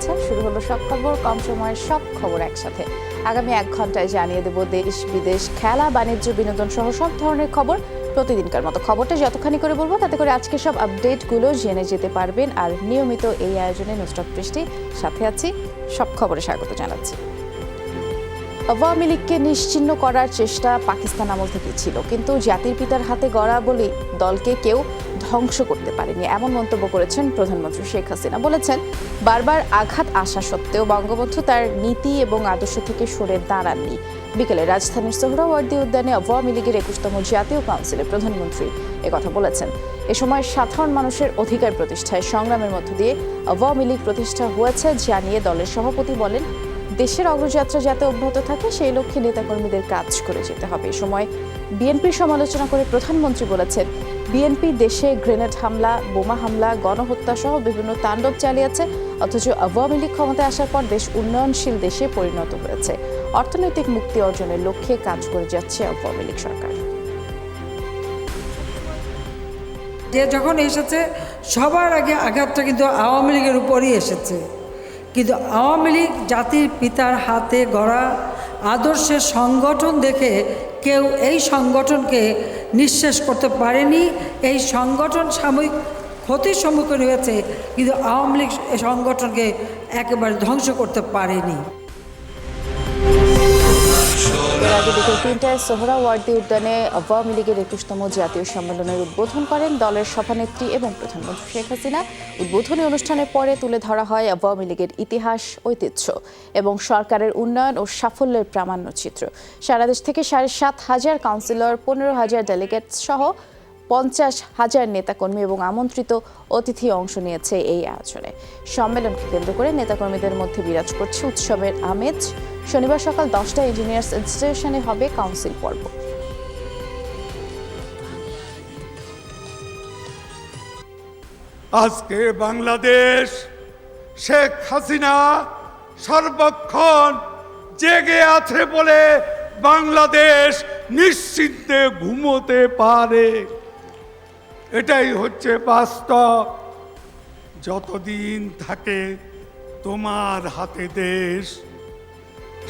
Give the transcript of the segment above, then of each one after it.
শুভেচ্ছা। শুরু হলো সব খবর, কম সময়ের সব খবর একসাথে। আগামী 1 ঘন্টায় জানিয়ে দেব দেশ বিদেশ, খেলা, বাণিজ্য, বিনোদন সহ সব ধরনের খবর। প্রতিদিনকার মতো খবরটা যতখানি করে বলবো তাতে করে আজকে সব আপডেটগুলো জেনে যেতে পারবেন। আর নিয়মিত এই আয়োজনে নুসরাত বৃষ্টি সাথে আছি। সব খবরে স্বাগত জানাচ্ছি। আওয়ামী লীগকে নিশ্চিহ্ন করার চেষ্টা পাকিস্তান আমল থেকে ছিল, কিন্তু জাতির পিতার হাতে গড়া বলে দলকে কেউ ধ্বংস করতে পারেনি, এমন মন্তব্য করেছেন প্রধানমন্ত্রী শেখ হাসিনা। বলেছেন, বারবার আঘাত আসা সত্ত্বেও বঙ্গবন্ধু তার নীতি এবং আদর্শ থেকে সরে দাঁড়াননি। বিকেলে রাজধানীর সোহরাওয়ার্দী উদ্যানে আওয়ামী লীগের 21তম জাতীয় কাউন্সিলে প্রধানমন্ত্রী একথা বলেছেন। এ সময় সাধারণ মানুষের অধিকার প্রতিষ্ঠায় সংগ্রামের মধ্য দিয়ে আওয়ামী লীগ প্রতিষ্ঠা হয়েছে জানিয়ে দলের সভাপতি বলেন, দেশের অগ্রযাত্রা যাতে অব্যাহত থাকে সেই লক্ষ্যে নেতাকর্মীদের কাজ করে যেতে হবে। এ সময় বিএনপির সমালোচনা করে প্রধানমন্ত্রী বলেছেন, বিএনপি দেশে গ্রেনেড হামলা, বোমা হামলা, গণহত্যা সহ বিভিন্ন তাণ্ডব চালিয়েছে, অথচ আওয়ামী লীগ ক্ষমতায় আসার পর দেশ উন্নয়নশীল দেশে পরিণত হয়েছে। অর্থনৈতিক মুক্তি অর্জনের লক্ষ্যে কাজ করে যাচ্ছে আওয়ামী লীগ সরকার। যে যখন এসেছে সবার আগে আঘাতটা কিন্তু আওয়ামী লীগের উপরই এসেছে, কিন্তু আওয়ামী লীগ জাতির পিতার হাতে গড়া আদর্শের সংগঠন দেখে কেউ এই সংগঠনকে নিঃশেষ করতে পারেনি। এই সংগঠন সাময়িক ক্ষতির সম্মুখীন হয়েছে, কিন্তু আওয়ামী লীগ এই সংগঠনকে একেবারে ধ্বংস করতে পারেনি। আগে বিকেল 3টায় সোহরাওয়ার্দী উদ্যানে আওয়ামী লীগের 21তম জাতীয় সম্মেলনের উদ্বোধন করেন দলের সভানেত্রী এবং প্রধানমন্ত্রী শেখ হাসিনা। উদ্বোধনী অনুষ্ঠানের পরে তুলে ধরা হয় আওয়ামী লীগের ইতিহাস, ঐতিহ্য এবং সরকারের উন্নয়ন ও সাফল্যের প্রামাণ্য চিত্র। সারা দেশ থেকে 7,500 কাউন্সিলর, 15,000 ডেলিগেট সহ 50,000 নেতাকর্মী এবং আমন্ত্রিত অতিথি অংশ নিয়েছে এই আয়োজনে। সম্মেলনকে কেন্দ্র করে নেতাকর্মীদের মধ্যে বিরাজ করছে উৎসবের আমেজ। শনিবার সকাল 10টায় ইঞ্জিনিয়ার্স ইনস্টিটিউশনে হবে কাউন্সিল পর্ব। আজকে বাংলাদেশ শেখ হাসিনা সর্বক্ষণ জেগে আছে বলে বাংলাদেশ নিশ্চিন্তে ঘুমোতে পারে। এটাই হচ্ছে বাস্তব। যতদিন থাকে তোমার হাতে দেশ,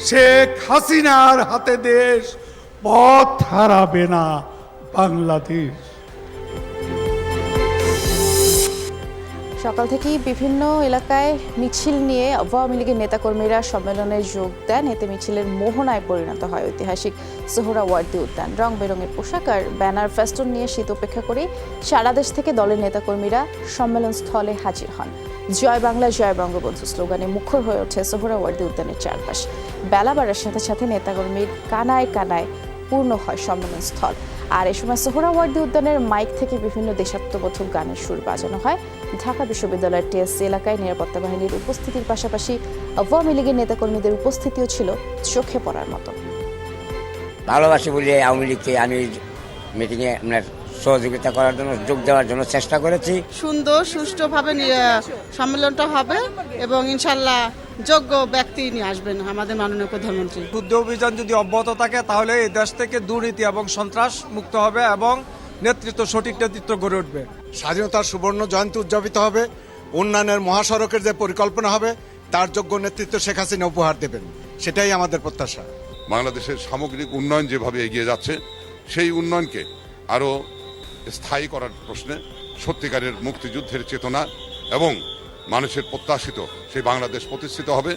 শেখ হাসিনার হাতে দেশ, পথ হারাবে না বাংলাদেশ। সকাল থেকেই বিভিন্ন এলাকায় মিছিল নিয়ে আওয়ামী লীগের নেতাকর্মীরা সম্মেলনে যোগ দেন। এতে মিছিলের মোহনায় পরিণত হয় ঐতিহাসিক সোহরাওয়ার্দী উদ্যান। রং বেরঙের পোশাক আর ব্যানার ফেস্টুন নিয়ে শীত উপেক্ষা করেই সারা দেশ থেকে দলের নেতাকর্মীরা সম্মেলন স্থলে হাজির হন। জয় বাংলা, জয় বঙ্গবন্ধু স্লোগানে মুখর হয়ে ওঠে সোহরাওয়ার্দী উদ্যানের চারপাশ। বেলা বাড়ার সাথে সাথে নেতাকর্মীর কানায় কানায় পূর্ণ হয় সম্মেলন স্থল। আর এ সময় সোহরাওয়ার্দী উদ্যানের মাইক থেকে বিভিন্ন দেশাত্মবোধক গানের সুর বাজানো হয়। ঢাকা বিশ্ববিদ্যালয়ের টিএসসি এলাকায় নিরাপত্তা বাহিনীর উপস্থিতির পাশাপাশি আওয়ামী লীগের নেতাকর্মীদের উপস্থিতিও ছিল চোখে পড়ার মতো। ভালোবাসি বলে আওয়ামী লীগকে আমি মিটিংয়ে আপনার সহযোগিতা করার জন্য, যোগ দেওয়ার জন্য চেষ্টা করেছি। সুন্দর সুষ্ঠুভাবে সম্মেলনটা হবে এবং ইনশাল্লাহ যোগ্য ব্যক্তি নিয়ে আসবেন আমাদের মাননীয় প্রধানমন্ত্রী। যুদ্ধ অভিযান যদি অব্যাহত থাকে তাহলে এই দেশ থেকে দুর্নীতি এবং সন্ত্রাস মুক্ত হবে এবং সঠিক নেতৃত্ব গড়ে উঠবে। স্বাধীনতার সুবর্ণ জয়ন্তী উদযাপিত হবে। উন্নয়নের মহাসড়কের যে পরিকল্পনা হবে তার যোগ্য নেতৃত্ব শেখ হাসিনা উপহার দেবেন, সেটাই আমাদের প্রত্যাশা। বাংলাদেশের সামগ্রিক উন্নয়ন যেভাবে এগিয়ে যাচ্ছে, সেই উন্নয়নকে আরও স্থায়ী করার প্রশ্নে সত্যিকারের মুক্তিযুদ্ধের চেতনা এবং মানুষের প্রত্যাশিত সেই বাংলাদেশ প্রতিষ্ঠিত হবে।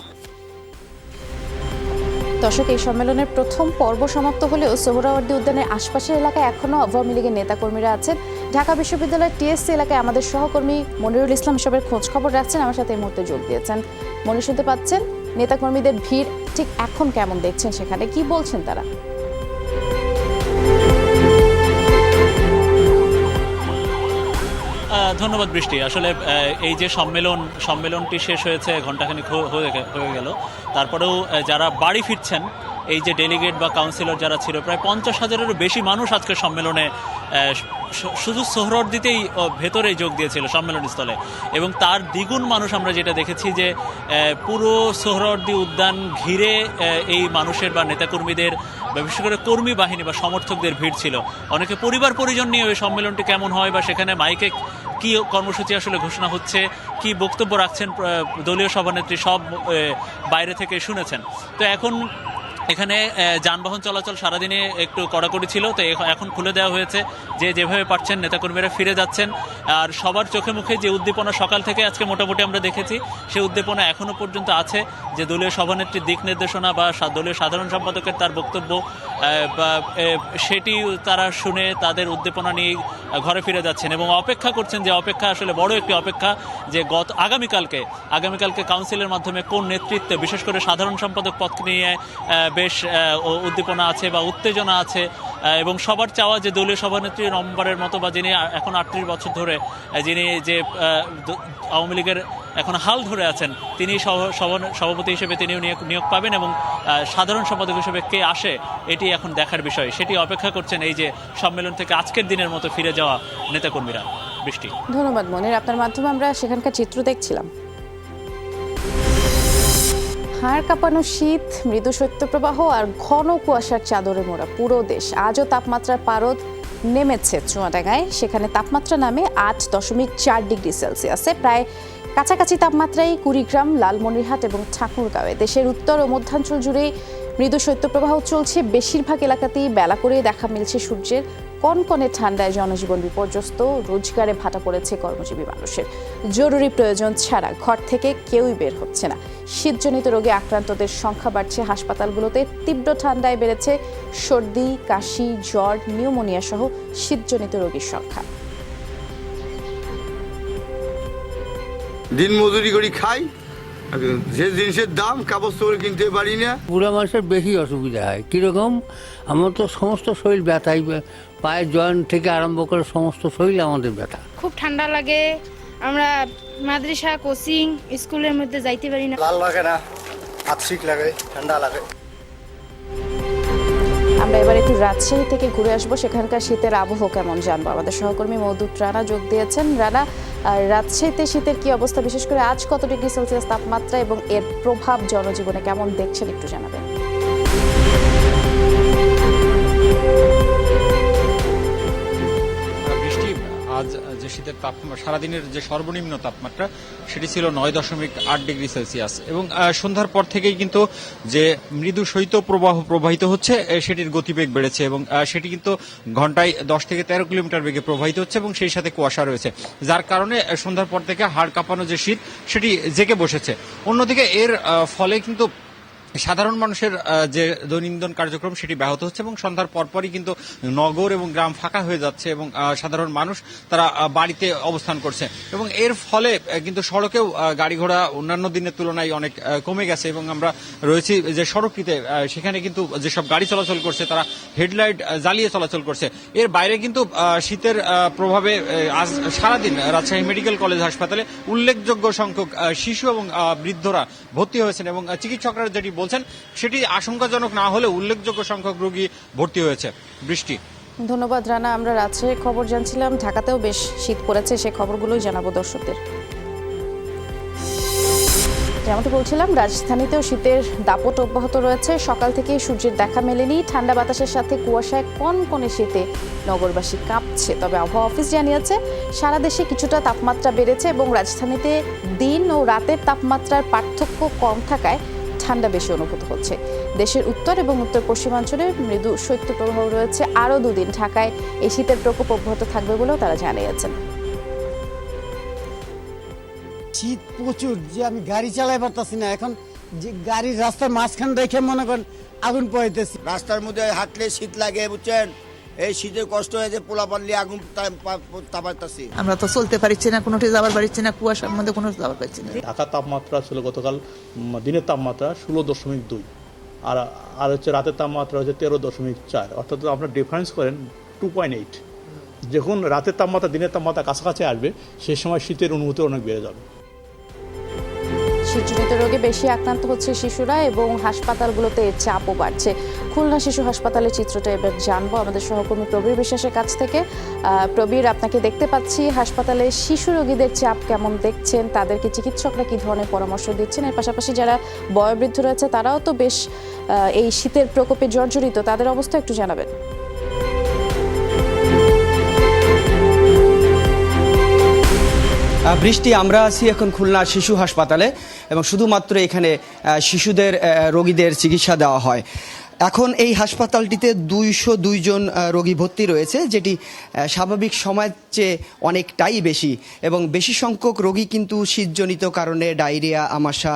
দর্শক, এই সম্মেলনের প্রথম পর্ব সমাপ্ত হলেও সোহরাওয়ার্দী উদ্যানের আশপাশের এলাকায় এখনও আওয়ামী লীগের নেতাকর্মীরা আছেন। ঢাকা বিশ্ববিদ্যালয়ের টিএসসি এলাকায় আমাদের সহকর্মী মনিরুল ইসলাম এসবের খোঁজ খবর রাখছেন, আমার সাথে এই মুহূর্তে যোগ দিয়েছেন। মনির, শুনতে পাচ্ছেন, নেতাকর্মীদের ভিড় ঠিক এখন কেমন দেখছেন, সেখানে কি বলছেন তারা? ধন্যবাদ বৃষ্টি। আসলে এই যে সম্মেলনটি শেষ হয়েছে ঘণ্টাখানিক হয়ে গেল, তারপরেও যারা বাড়ি ফিরছেন, এই যে ডেলিগেট বা কাউন্সিলর যারা ছিল, প্রায় 50,000-এরও বেশি মানুষ আজকে সম্মেলনে শুধু সোহরাওয়ার্দীতেই ভেতরে যোগ দিয়েছিল সম্মেলনস্থলে, এবং তার দ্বিগুণ মানুষ আমরা যেটা দেখেছি যে পুরো সোহরাওয়ার্দী উদ্যান ঘিরে এই মানুষের বা নেতাকর্মীদের বা বিশেষ করে কর্মী বাহিনী বা সমর্থকদের ভিড় ছিল। অনেকে পরিবার পরিজন নিয়ে ওই সম্মেলনটি কেমন হয় বা সেখানে মাইকে কি কর্মসূচি আসলে ঘোষণা হচ্ছে, কি বক্তব্য রাখছেন দলীয় সভানেত্রী, সব বাইরে থেকে শুনেছেন। তো এখন এখানে যানবাহন চলাচল সারাদিনে একটু কড়াকড়ি ছিল, তো এখন খুলে দেওয়া হয়েছে, যে যেভাবে পারছেন নেতাকর্মীরা ফিরে যাচ্ছেন। আর সবার চোখে মুখে যে উদ্দীপনা সকাল থেকে আজকে মোটামুটি আমরা দেখেছি, সেই উদ্দীপনা এখনো পর্যন্ত আছে, যে দলীয় সভানেত্রীর দিক নির্দেশনা বা দলীয় সাধারণ সম্পাদকের তার বক্তব্য সেটি তারা শুনে তাদের উদ্দীপনা নিয়ে ঘরে ফিরে যাচ্ছেন এবং অপেক্ষা করছেন, যে অপেক্ষা আসলে বড় একটি অপেক্ষা, যে আগামীকালকে কাউন্সিলের মাধ্যমে কোন নেতৃত্বে, বিশেষ করে সাধারণ সম্পাদক পদ নিয়ে বেশ উদ্দীপনা আছে বা উত্তেজনা আছে। এবং সবার চাওয়া যে দলীয় সভানেত্রী নম্বরের মতো, বা যিনি এখন 38 বছর ধরে যিনি যে আওয়ামী লীগের এখন হাল ধরে আছেন, তিনি সভাপতি হিসেবে তিনিও নিয়োগ পাবেন এবং সাধারণ সম্পাদক হিসেবে কে আসে এটি এখন দেখার বিষয়। সেটি অপেক্ষা করছেন এই যে সম্মেলন থেকে আজকের দিনের মতো ফিরে যাওয়া নেতাকর্মীরা। বৃষ্টি, ধন্যবাদ মনির, আপনার মাধ্যমে আমরা সেখানকার চিত্র দেখছিলাম। হাড় কাঁপানো শীত, মৃদু শৈত্যপ্রবাহ আর ঘন কুয়াশার চাদরে মোড়া পুরো দেশ। আজও তাপমাত্রার পারদ নেমেছে চুয়াডাঙ্গায়, সেখানে তাপমাত্রা নামে 8.4 ডিগ্রি সেলসিয়াসে। প্রায় কাছাকাছি তাপমাত্রায় কুড়িগ্রাম, লালমনিরহাট এবং ঠাকুরগাঁওয়ে। দেশের উত্তর ও মধ্যাঞ্চল জুড়ে মৃদু শৈত্যপ্রবাহ চলছে। বেশিরভাগ এলাকাতেই বেলা করে দেখা মিলছে সূর্যের। কনকনে ঠান্ডায় জনজীবন বিপর্যস্ত, রোজগারে ভাটা পড়েছে কর্মজীবী মানুষের। জরুরি প্রয়োজন ছাড়া ঘর থেকে কেউই বের হচ্ছে না। শীতজনিত রোগে আক্রান্তদের সংখ্যা বাড়ছে হাসপাতালগুলোতে। তীব্র ঠান্ডায় বেড়েছে সর্দি, কাশি, জ্বর, নিউমোনিয়া সহ শীতজনিত রোগীর সংখ্যা। দিন মজুরি করি খাই, যে জিনিসের দাম কাপড় চোপড় কিনতে পারি না। বুড়া মানুষের বেশি অসুবিধা হয়। কীরকম? আমার তো সমস্ত শরীর ব্যথাই, পায়ের জয়েন্ট থেকে আরম্ভ করে সমস্ত শরীর আমাদের ব্যথা। খুব ঠান্ডা লাগে, আমরা মাদ্রাসা, কোচিং, স্কুলের মধ্যে যাইতে পারি না। লাল লাগে না, হাত শীত লাগে, ঠান্ডা লাগে। আমরা এবার একটু রাজশাহী থেকে ঘুরে আসবো, সেখানকার শীতের আবহ কেমন জানবো। আমাদের সহকর্মী মওদুদ রানা যোগ দিয়েছেন। রানা, রাজশাহীতে শীতের কি অবস্থা, বিশেষ করে আজ কত ডিগ্রি সেলসিয়াস তাপমাত্রা এবং এর প্রভাব জনজীবনে কেমন দেখছেন একটু জানাবেন। আজ যে শীতের তাপমাত্রা, সারাদিনের যে সর্বনিম্ন তাপমাত্রা সেটি ছিল 9.8 ডিগ্রি সেলসিয়াস এবং সন্ধ্যার পর থেকেই কিন্তু যে মৃদু শৈত্যপ্রবাহ প্রবাহিত হচ্ছে সেটির গতিবেগ বেড়েছে এবং সেটি কিন্তু ঘন্টায় 10 থেকে 13 কিলোমিটার বেগে প্রবাহিত হচ্ছে এবং সেই সাথে কুয়াশা রয়েছে, যার কারণে সন্ধ্যার পর থেকে হাড় কাঁপানো যে শীত সেটি জেগে বসেছে। অন্যদিকে এর ফলে কিন্তু সাধারণ মানুষের যে দৈনন্দিন কার্যক্রম সেটি ব্যাহত হচ্ছে এবং সন্ধ্যার পরপরই কিন্তু নগর এবং গ্রাম ফাঁকা হয়ে যাচ্ছে এবং সাধারণ মানুষ তারা বাড়িতে অবস্থান করছে এবং এর ফলে কিন্তু সড়কেও গাড়ি ঘোড়া অন্যান্য দিনের তুলনায় অনেক কমে গেছে এবং আমরা রয়েছি যে সড়কটিতে, সেখানে কিন্তু যেসব গাড়ি চলাচল করছে তারা হেডলাইট জ্বালিয়ে চলাচল করছে। এর বাইরে কিন্তু শীতের প্রভাবে আজ সারাদিন রাজশাহী মেডিকেল কলেজ হাসপাতালে উল্লেখযোগ্য সংখ্যক শিশু এবং বৃদ্ধরা ভর্তি হয়েছেন এবং চিকিৎসকরা যেটি বলছেন সেটি আশঙ্কাজনক না হলে উল্লেখযোগ্য সংখ্যক রোগী ভর্তি হয়েছে। বৃষ্টি, ধন্যবাদ রানা। আমরা রাজশাহীর খবর জানছিলাম, ঢাকাতেও বেশ শীত পড়েছে, সেই খবরগুলোই জানাবো দর্শকদের। যেমনটা বলছিলাম, রাজধানীতেও শীতের দাপট অব্যাহত রয়েছে। সকাল থেকে সূর্যের দেখা মেলেনি। ঠান্ডা বাতাসের সাথে কুয়াশায় কনকনে শীতে নগরবাসী কাঁপছে। তবে আবহাওয়া অফিস জানিয়েছে সারা দেশে কিছুটা তাপমাত্রা বেড়েছে এবং রাজধানীতে দিন ও রাতের তাপমাত্রার পার্থক্য কম থাকায় ঠান্ডা বেশি অনুভূত হচ্ছে। দেশের উত্তর এবং উত্তর পশ্চিমাঞ্চলে মৃদু শৈত্যপ্রবাহ রয়েছে। আরও 2 দিন ঢাকায় এই শীতের প্রকোপ অব্যাহত থাকবে বলেও তারা জানিয়েছেন। শীত প্রচুর, যে আমি গাড়ি চালাই পারতাছি না। এখন যে গাড়ির রাস্তার মাঝখান রেখে মনে করেন আগুন পোহাইতেছি। রাস্তার মধ্যে হাঁটলে শীত লাগে, বুঝছেন? এই শীতের কষ্ট হয়েছে, পোলা পারলে আগুন তাপাইতেছি। আমরা তো চলতে পারছি না, কোনোটি যাবার পারছি না, কুয়াশার মধ্যে কোনো যাবার পারছি না। ঢাকার তাপমাত্রা ছিল গতকাল দিনের তাপমাত্রা 16.2 আর হচ্ছে রাতের তাপমাত্রা হচ্ছে 13.4, অর্থাৎ আপনার ডিফারেন্স করেন 2.8। যখন রাতের তাপমাত্রা দিনের তাপমাত্রা কাছাকাছি আসবে সেই সময় শীতের অনুভূতি অনেক বেড়ে যাবে। শীতজনিত রোগে বেশি আক্রান্ত হচ্ছে শিশুরা এবং হাসপাতালগুলোতে এর চাপও বাড়ছে। খুলনা শিশু হাসপাতালের চিত্রটা এবার জানবো আমাদের সহকর্মী প্রবীর বিশ্বাসের কাছ থেকে। প্রবীর, আপনাকে দেখতে পাচ্ছি হাসপাতালে শিশু রোগীদের চাপ কেমন দেখছেন, তাদেরকে চিকিৎসকরা কি ধরনের পরামর্শ দিচ্ছেন? এর পাশাপাশি যারা বয়োবৃদ্ধ রয়েছে তারাও তো বেশ এই শীতের প্রকোপে জর্জরিত, তাদের অবস্থা একটু জানাবেন। বৃষ্টি, আমরা আছি এখন খুলনা শিশু হাসপাতালে এবং শুধুমাত্র এখানে শিশুদের রোগীদের চিকিৎসা দেওয়া হয়। এখন এই হাসপাতালটিতে 202 জন রোগী ভর্তি রয়েছে, যেটি স্বাভাবিক সময়ের চেয়ে অনেকটাই বেশি এবং বেশি সংখ্যক রোগী কিন্তু শীতজনিত কারণে ডায়রিয়া, আমাশা,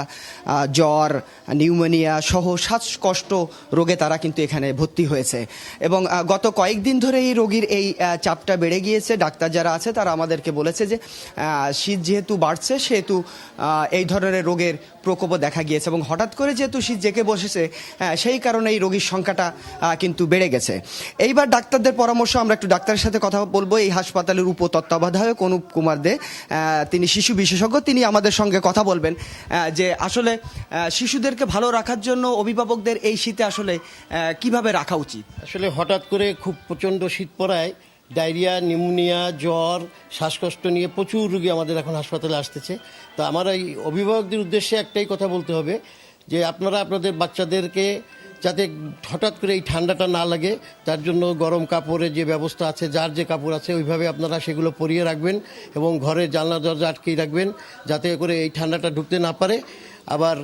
জ্বর, নিউমোনিয়া সহ শ্বাসকষ্ট রোগে তারা কিন্তু এখানে ভর্তি হয়েছে এবং গত কয়েকদিন ধরে এই রোগীর এই চাপটা বেড়ে গিয়েছে। ডাক্তার যারা আছে তারা আমাদেরকে বলেছে যে শীত যেহেতু বাড়ছে সেহেতু এই ধরনের রোগের প্রকোপও দেখা গিয়েছে এবং হঠাৎ করে যেহেতু শীত জেঁকে বসেছে সেই কারণে এই রোগীর সংখ্যাটা কিন্তু বেড়ে গেছে। এইবার ডাক্তারদের পরামর্শ, আমরা একটু ডাক্তারের সাথে কথা বলবো। এই হাসপাতালের তত্ত্বাবধায়ক অনুপ কুমার দে, তিনি শিশু বিশেষজ্ঞ, তিনি আমাদের সঙ্গে কথা বলবেন যে আসলে শিশুদেরকে ভালো রাখার জন্য অভিভাবকদের এই শীতে আসলে কিভাবে রাখা উচিত। আসলে হঠাৎ করে খুব প্রচণ্ড শীত পড়ায় ডায়রিয়া, নিউমোনিয়া, জ্বর, শ্বাসকষ্ট নিয়ে প্রচুর রোগী আমাদের এখন হাসপাতালে আসতেছে। তো আমার এই অভিভাবকদের উদ্দেশ্যে একটাই কথা বলতে হবে যে আপনারা আপনাদের বাচ্চাদেরকে যাতে হঠাৎ করে এই ঠান্ডাটা না লাগে তার জন্য গরম কাপড়ের যে ব্যবস্থা আছে, যার যে কাপড় আছে ওইভাবে আপনারা সেগুলো পরিয়ে রাখবেন এবং ঘরের জানলা দরজা আটকেই রাখবেন যাতে করে এই ঠান্ডাটা ঢুকতে না পারে। আবার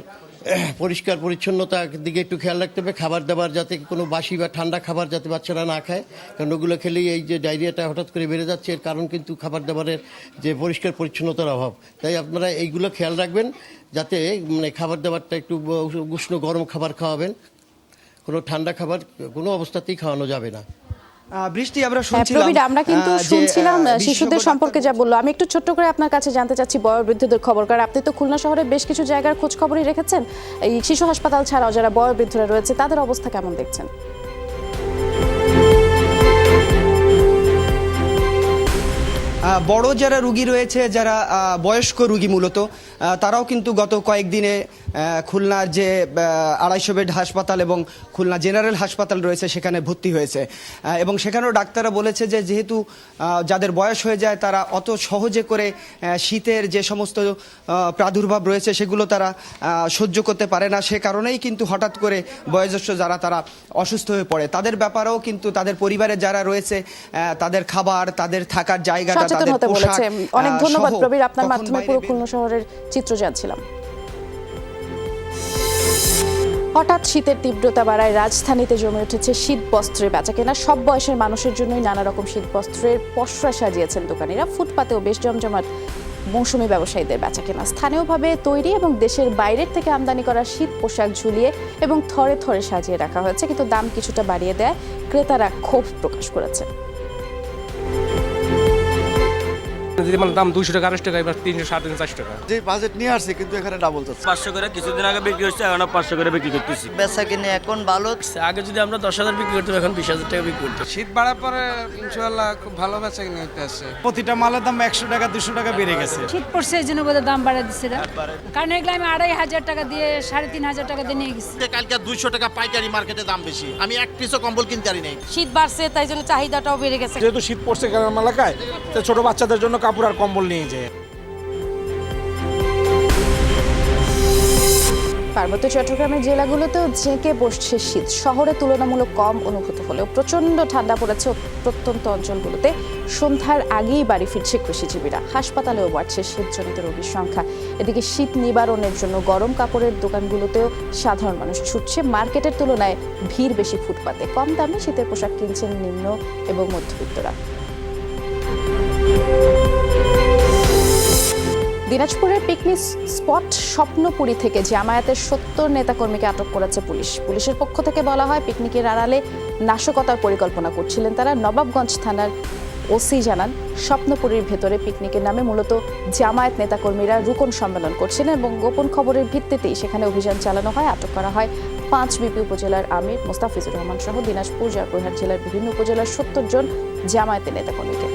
পরিষ্কার পরিচ্ছন্নতার দিকে একটু খেয়াল রাখতে হবে। খাবার দাবার যাতে কোনো বাসি বা ঠান্ডা খাবার যাতে বাচ্চারা না খায়, কারণ ওগুলো খেলেই এই যে ডায়রিয়াটা হঠাৎ করে বেড়ে যাচ্ছে, এর কারণ কিন্তু খাবার দাবারের যে পরিষ্কার পরিচ্ছন্নতার অভাব। তাই আপনারা এইগুলো খেয়াল রাখবেন যাতে খাবার দাবারটা একটু উষ্ণ গরম খাবার খাওয়াবেন, কোনো ঠান্ডা খাবার কোনো অবস্থাতেই খাওয়ানো যাবে না। বৃষ্টি, আমরা শুনছিলাম আমরা কিন্তু শুনছিলাম শিশুদের সম্পর্কে যা বললো। আমি একটু ছোট্ট করে আপনার কাছে জানতে চাচ্ছি বয়োবৃদ্ধদের খবর, কারণ আপনি তো খুলনা শহরে বেশ কিছু জায়গার খোঁজ খবরই রেখেছেন। এই শিশু হাসপাতাল ছাড়াও যারা বয়োবৃদ্ধরা রয়েছে তাদের অবস্থা কেমন দেখছেন? বড় যারা রুগী রয়েছে, যারা বয়স্ক রুগী মূলত, তারাও কিন্তু গত কয়েকদিনে খুলনার যে 250 বেড হাসপাতাল এবং খুলনা জেনারেল হাসপাতাল রয়েছে সেখানে ভর্তি হয়েছে এবং সেখানেও ডাক্তাররা বলেছে যে যেহেতু যাদের বয়স হয়ে যায় তারা অত সহজে করে শীতের যে সমস্ত প্রাদুর্ভাব রয়েছে সেগুলো তারা সহ্য করতে পারে না, সে কারণেই কিন্তু হঠাৎ করে বয়োজ্যেষ্ঠ যারা তারা অসুস্থ হয়ে পড়ে। তাদের ব্যাপারেও কিন্তু তাদের পরিবারের যারা রয়েছে তাদের খাবার, তাদের থাকার জায়গাটা, তাদের পোশাক। অনেক ধন্যবাদ প্রবীর, আপনার মাধ্যমে পুরো খুলনা শহরের চিত্র জানছিলাম। হঠাৎ শীতের তীব্রতা বাড়ায় রাজধানীতে জমে উঠেছে শীত বস্ত্রের বেচাকেনা। সব বয়সের মানুষের জন্যই নানা রকম শীত বস্ত্রের পসরা সাজিয়েছেন দোকানিরা। ফুটপাতেও বেশ জমজমাট মৌসুমী ব্যবসায়ীদের বেচাকেনা। স্থানীয়ভাবে তৈরি এবং দেশের বাইরের থেকে আমদানি করা শীত পোশাক ঝুলিয়ে এবং থরে থরে সাজিয়ে রাখা হয়েছে, কিন্তু দাম কিছুটা বাড়িয়ে দেয় ক্রেতারা ক্ষোভ প্রকাশ করেছে। দাম 200 টাকা, 250 টাকা, এবার 300, 350, 400 টাকা। যে বাজেট নিয়ে আসছে কিন্তু এখানে ডাবল যাচ্ছে। 500 করে কিছুদিন আগে বিক্রি হচ্ছে, এখন 500 করে বিক্রি করতেছি। বেচা কিনে এখন ভালো। আগে যদি আমরা 10,000 বিক্রি করতাম, এখন 20,000 টাকা বিক্রি করতাম। শীত বাড়ার পরে ইনশাআল্লাহ খুব ভালো বেচা কিনে হতে আছে। প্রতিটা মালের দাম 100 টাকা, 200 টাকা বেড়ে গেছে। শীত পড়ছে এই জন্য বোধহয় দাম বাড়ায় দিচ্ছে না, কারণ এগুলো আমি 2,500 টাকা দিয়ে 3,500 টাকা দিয়ে নিয়ে গেছি। কালকে 200 টাকা পাইকারি মার্কেটে দাম বেশি, আমি এক পিসও কম্বল কিনতে পারি নাই। শীত বাড়ছে তাই জন্য চাহিদাটাও বেড়ে গেছে। যেহেতু শীত পড়ছে গ্রাম এলাকায়, তো ছোট বাচ্চাদের জন্য কাপড় আর কম্বল নিয়ে যায়। পার্বত্য চট্টগ্রামের জেলাগুলোতেও জেঁকে বসছে শীত। শহরে তুলনামূলক কম অনুভূত হলেও প্রচণ্ড ঠান্ডা পড়েছে প্রত্যন্ত অঞ্চলগুলোতে। সন্ধ্যার আগেই বাড়ি ফিরছে কৃষিজীবীরা। হাসপাতালেও বাড়ছে শীতজনিত রোগীর সংখ্যা। এদিকে শীত নিবারণের জন্য গরম কাপড়ের দোকানগুলোতেও সাধারণ মানুষ ছুটছে। মার্কেটের তুলনায় ভিড় বেশি ফুটপাতে। কম দামে শীতের পোশাক কিনছেন নিম্ন এবং মধ্যবিত্তরা। দিনাজপুরের পিকনিক স্পট স্বপ্নপুরী থেকে জামায়াতের 70 নেতাকর্মীকে আটক করেছে পুলিশ। পুলিশের পক্ষ থেকে বলা হয় পিকনিকের আড়ালে নাশকতার পরিকল্পনা করছিলেন তারা। নবাবগঞ্জ থানার ওসি জানান, স্বপ্নপুরীর ভেতরে পিকনিকের নামে মূলত জামায়াত নেতাকর্মীরা রুকন সম্মেলন করছিলেন এবং গোপন খবরের ভিত্তিতেই সেখানে অভিযান চালানো হয়। আটক করা হয় 5 বিপি উপজেলার আমির মোস্তাফিজুর রহমান সহ দিনাজপুর, জয়পুরহাট জেলার বিভিন্ন উপজেলার 70 জন জামায়াতের নেতাকর্মীকে।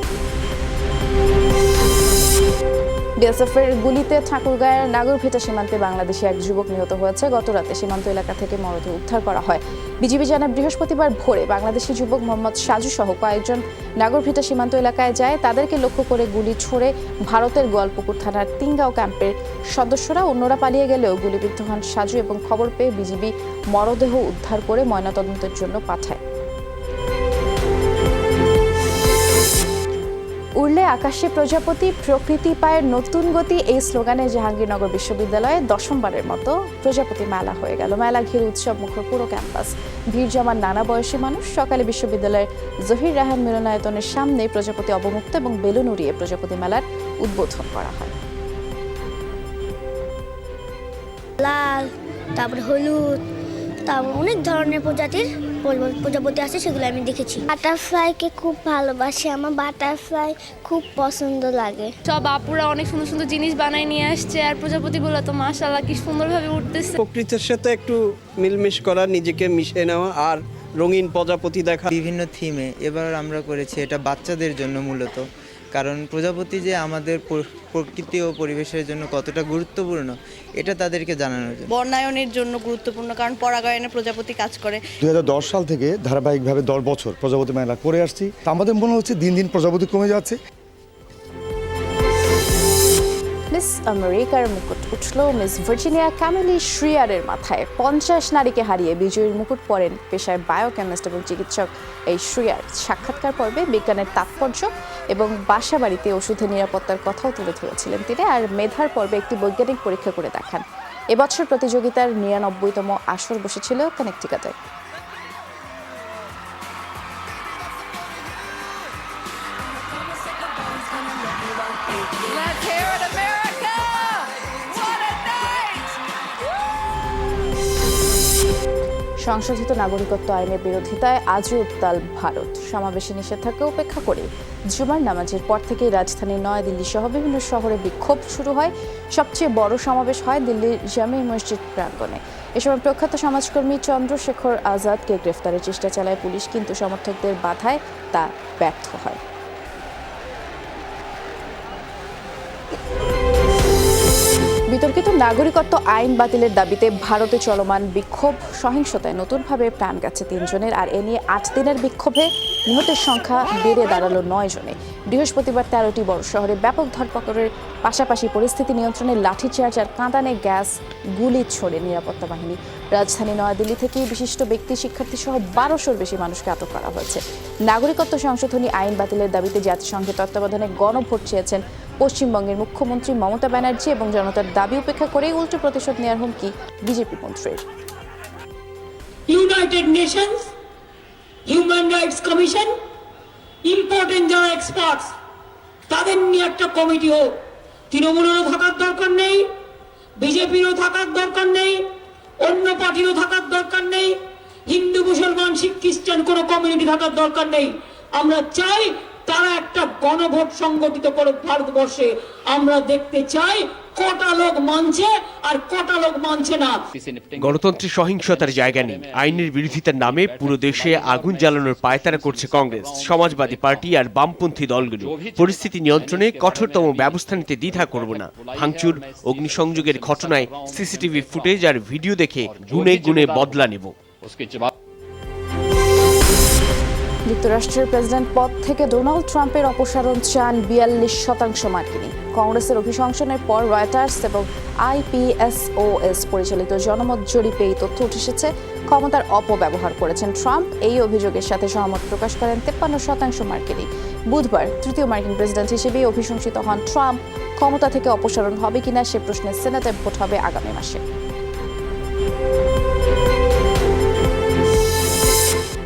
বিএসএফের গুলিতে ঠাকুরগাঁয়ের নাগরভিটা সীমান্তে বাংলাদেশি এক যুবক নিহত হয়েছে। গতরাতে সীমান্ত এলাকা থেকে মরদেহ উদ্ধার করা হয়। বিজিবি জানায় বৃহস্পতিবার ভোরে বাংলাদেশি যুবক মোহাম্মদ সাজু সহ কয়েকজন নাগরভিটা সীমান্ত এলাকায় যায়। তাদেরকে লক্ষ্য করে গুলি ছোড়ে ভারতের গোয়ালপুকুর থানার তিনগাঁও ক্যাম্পের সদস্যরা। অন্যরা পালিয়ে গেলেও গুলিবিদ্ধ হন সাজু এবং খবর পেয়ে বিজিবি মরদেহ উদ্ধার করে ময়নাতদন্তের জন্য পাঠায়। উড়লে আকাশে প্রজাপতি, প্রকৃতি পায় নতুন গতি, এই স্লোগানে জাহাঙ্গীরনগর বিশ্ববিদ্যালয়ে দশমবারের মতো প্রজাপতি মেলা হয়ে গেল। মেলা ঘিরে উৎসব মুখর পুরো ক্যাম্পাস। ভিড় জমান নানা বয়সী মানুষ। সকালে বিশ্ববিদ্যালয়ের জহির রায়হান মিলনায়তনের সামনে প্রজাপতি অবমুক্ত এবং বেলুন উড়িয়ে প্রজাপতি মেলার উদ্বোধন করা হয়। লাল, তারপরে হলুদ, তারপর অনেক ধরনের প্রজাপতি আছে, সেগুলো আমি দেখেছি। বাটারফ্লাইকে খুব ভালোবাসি, আমার বাটারফ্লাই খুব পছন্দ লাগে। সব আপুরা অনেক সুন্দর সুন্দর জিনিস বানায় নিয়ে আসছে, আর প্রজাপতিগুলো তো মাশাআল্লাহ কি সুন্দরভাবে উঠতেছে। প্রকৃতির সাথে একটু মিলমিশ করা, নিজেকে মিশিয়ে নেওয়া আর রঙিন প্রজাপতি দেখা। বিভিন্ন থিমে এবার আমরা করেছি এটা বাচ্চাদের জন্য মূলত, কারণ প্রজাপতি যে আমাদের প্রকৃতি ও পরিবেশের জন্য কতটা গুরুত্বপূর্ণ এটা তাদেরকে জানানোর জন্য। বর্ণায়নের জন্য গুরুত্বপূর্ণ, কারণ পরাগায়নে প্রজাপতি কাজ করে। 2010 সাল থেকে ধারাবাহিকভাবে 10 বছর প্রজাপতি মেলা করে আসছি। আমাদের মনে হচ্ছে দিন দিন প্রজাপতি কমে যাচ্ছে। মিস আমেরিকার মুকুট উঠল মিস ভার্জিনিয়া ক্যামিলি শ্রিয়ারের মাথায়। 50 নারীকে হারিয়ে বিজয়ীর মুকুট পরেন পেশায় বায়োকেমিস্ট এবং চিকিৎসক এই শ্রিয়ার। সাক্ষাৎকার পর্বে বিজ্ঞানের তাৎপর্য এবং বাসা বাড়িতে ওষুধের নিরাপত্তার কথাও তুলে ধরেছিলেন তিনি, আর মেধার পর্বে একটি বৈজ্ঞানিক পরীক্ষা করে দেখান। এবছর প্রতিযোগিতার 99তম আসর বসেছিল কানেকটিকাটে। সংশোধিত নাগরিকত্ব আইনের বিরোধিতায় আজও উত্তাল ভারত। সমাবেশে নিষেধাজ্ঞা উপেক্ষা করে জুমার নামাজের পর থেকেই রাজধানী নয়াদিল্লি সহ বিভিন্ন শহরে বিক্ষোভ শুরু হয়। সবচেয়ে বড় সমাবেশ হয় দিল্লির জামে মসজিদ প্রাঙ্গণে। এ সময় প্রখ্যাত সমাজকর্মী চন্দ্রশেখর আজাদকে গ্রেফতারের চেষ্টা চালায় পুলিশ, কিন্তু সমর্থকদের বাধায় তা ব্যর্থ হয়। বিতর্কিত নাগরিকত্ব আইন বাতিলের দাবিতে ভারতে চলমান বিক্ষোভ সহিংসতায় নতুনভাবে প্রাণ গেছে 3 জনের, আর এ নিয়ে 8 দিনের বিক্ষোভে নিহতের সংখ্যা বেড়ে দাঁড়ালো 9 জনে। বৃহস্পতিবার 13টি বড় শহরে ব্যাপক ধরপাকড়ের পাশাপাশি পরিস্থিতি নিয়ন্ত্রণে লাঠিচার্জ আর কাঁদানে গ্যাস গুলি ছোড়ে নিরাপত্তা বাহিনী। রাজধানী নয়াদিল্লি থেকে বিশিষ্ট ব্যক্তি, শিক্ষার্থী সহ 1200-র বেশি মানুষকে আটক করা হয়েছে। নাগরিকত্ব সংশোধনী আইন বাতিলের দাবিতে জাতিসংঘের তত্ত্বাবধানে গণভোট চেয়েছেন পশ্চিমবঙ্গের মুখ্যমন্ত্রী মমতা ব্যানার্জি, এবং জনতার দাবি উপেক্ষা করেই উল্টো প্রতিশোধ নেওয়ার হুমকি বিজেপি মন্ত্রীর। United Nations, human rights commission, important যারা এক্সপার্টস, তাদের নিয়ে একটা কমিটি হোক। তৃণমূলেরও থাকার দরকার নেই, বিজেপিরও থাকার দরকার নেই, অন্য পার্টিরও থাকার দরকার নেই, হিন্দু মুসলমান শিখ খ্রিস্টান কোনো কমিউনিটি থাকার দরকার নেই। আমরা চাই তারা একটা গণভোট সংগঠিত করে ভারতবর্ষে। আমরা দেখতে চাই কটা লোক মানছে আর কটা লোক মানছে না। গণতন্ত্রের সহিংসতার জায়গা নেই। আইনের বিরোধিতার নামে পুরো দেশে আগুন জ্বালানোর পায়তারা করছে কংগ্রেস, সমাজবাদী পার্টি আর বামপন্থী দলগুলো। পরিস্থিতি নিয়ন্ত্রণে কঠোরতম ব্যবস্থা নিতে দ্বিধা করব না। ভাঙচুর, অগ্নিসংযোগের ঘটনায় সিসিটিভি ফুটেজ আর ভিডিও দেখে গুণে গুণে বদলা নেব। যুক্তরাষ্ট্রের প্রেসিডেন্ট পদ থেকে ডোনাল্ড ট্রাম্পের অপসারণ চান 42% মার্কিনী। কংগ্রেসের অভিশংসনের পর রয়টার্স এবং IPSOS পরিচালিত জনমত জরিপে এই তথ্য উঠে এসেছে। ক্ষমতার অপব্যবহার করেছেন ট্রাম্প, এই অভিযোগের সাথে সহমত প্রকাশ করেন 53% মার্কিনী। বুধবার তৃতীয় মার্কিন প্রেসিডেন্ট হিসেবে অভিশংসিত হন ট্রাম্প। ক্ষমতা থেকে অপসারণ হবে কিনা সে প্রশ্নে সেনেটে ভোট হবে আগামী মাসে।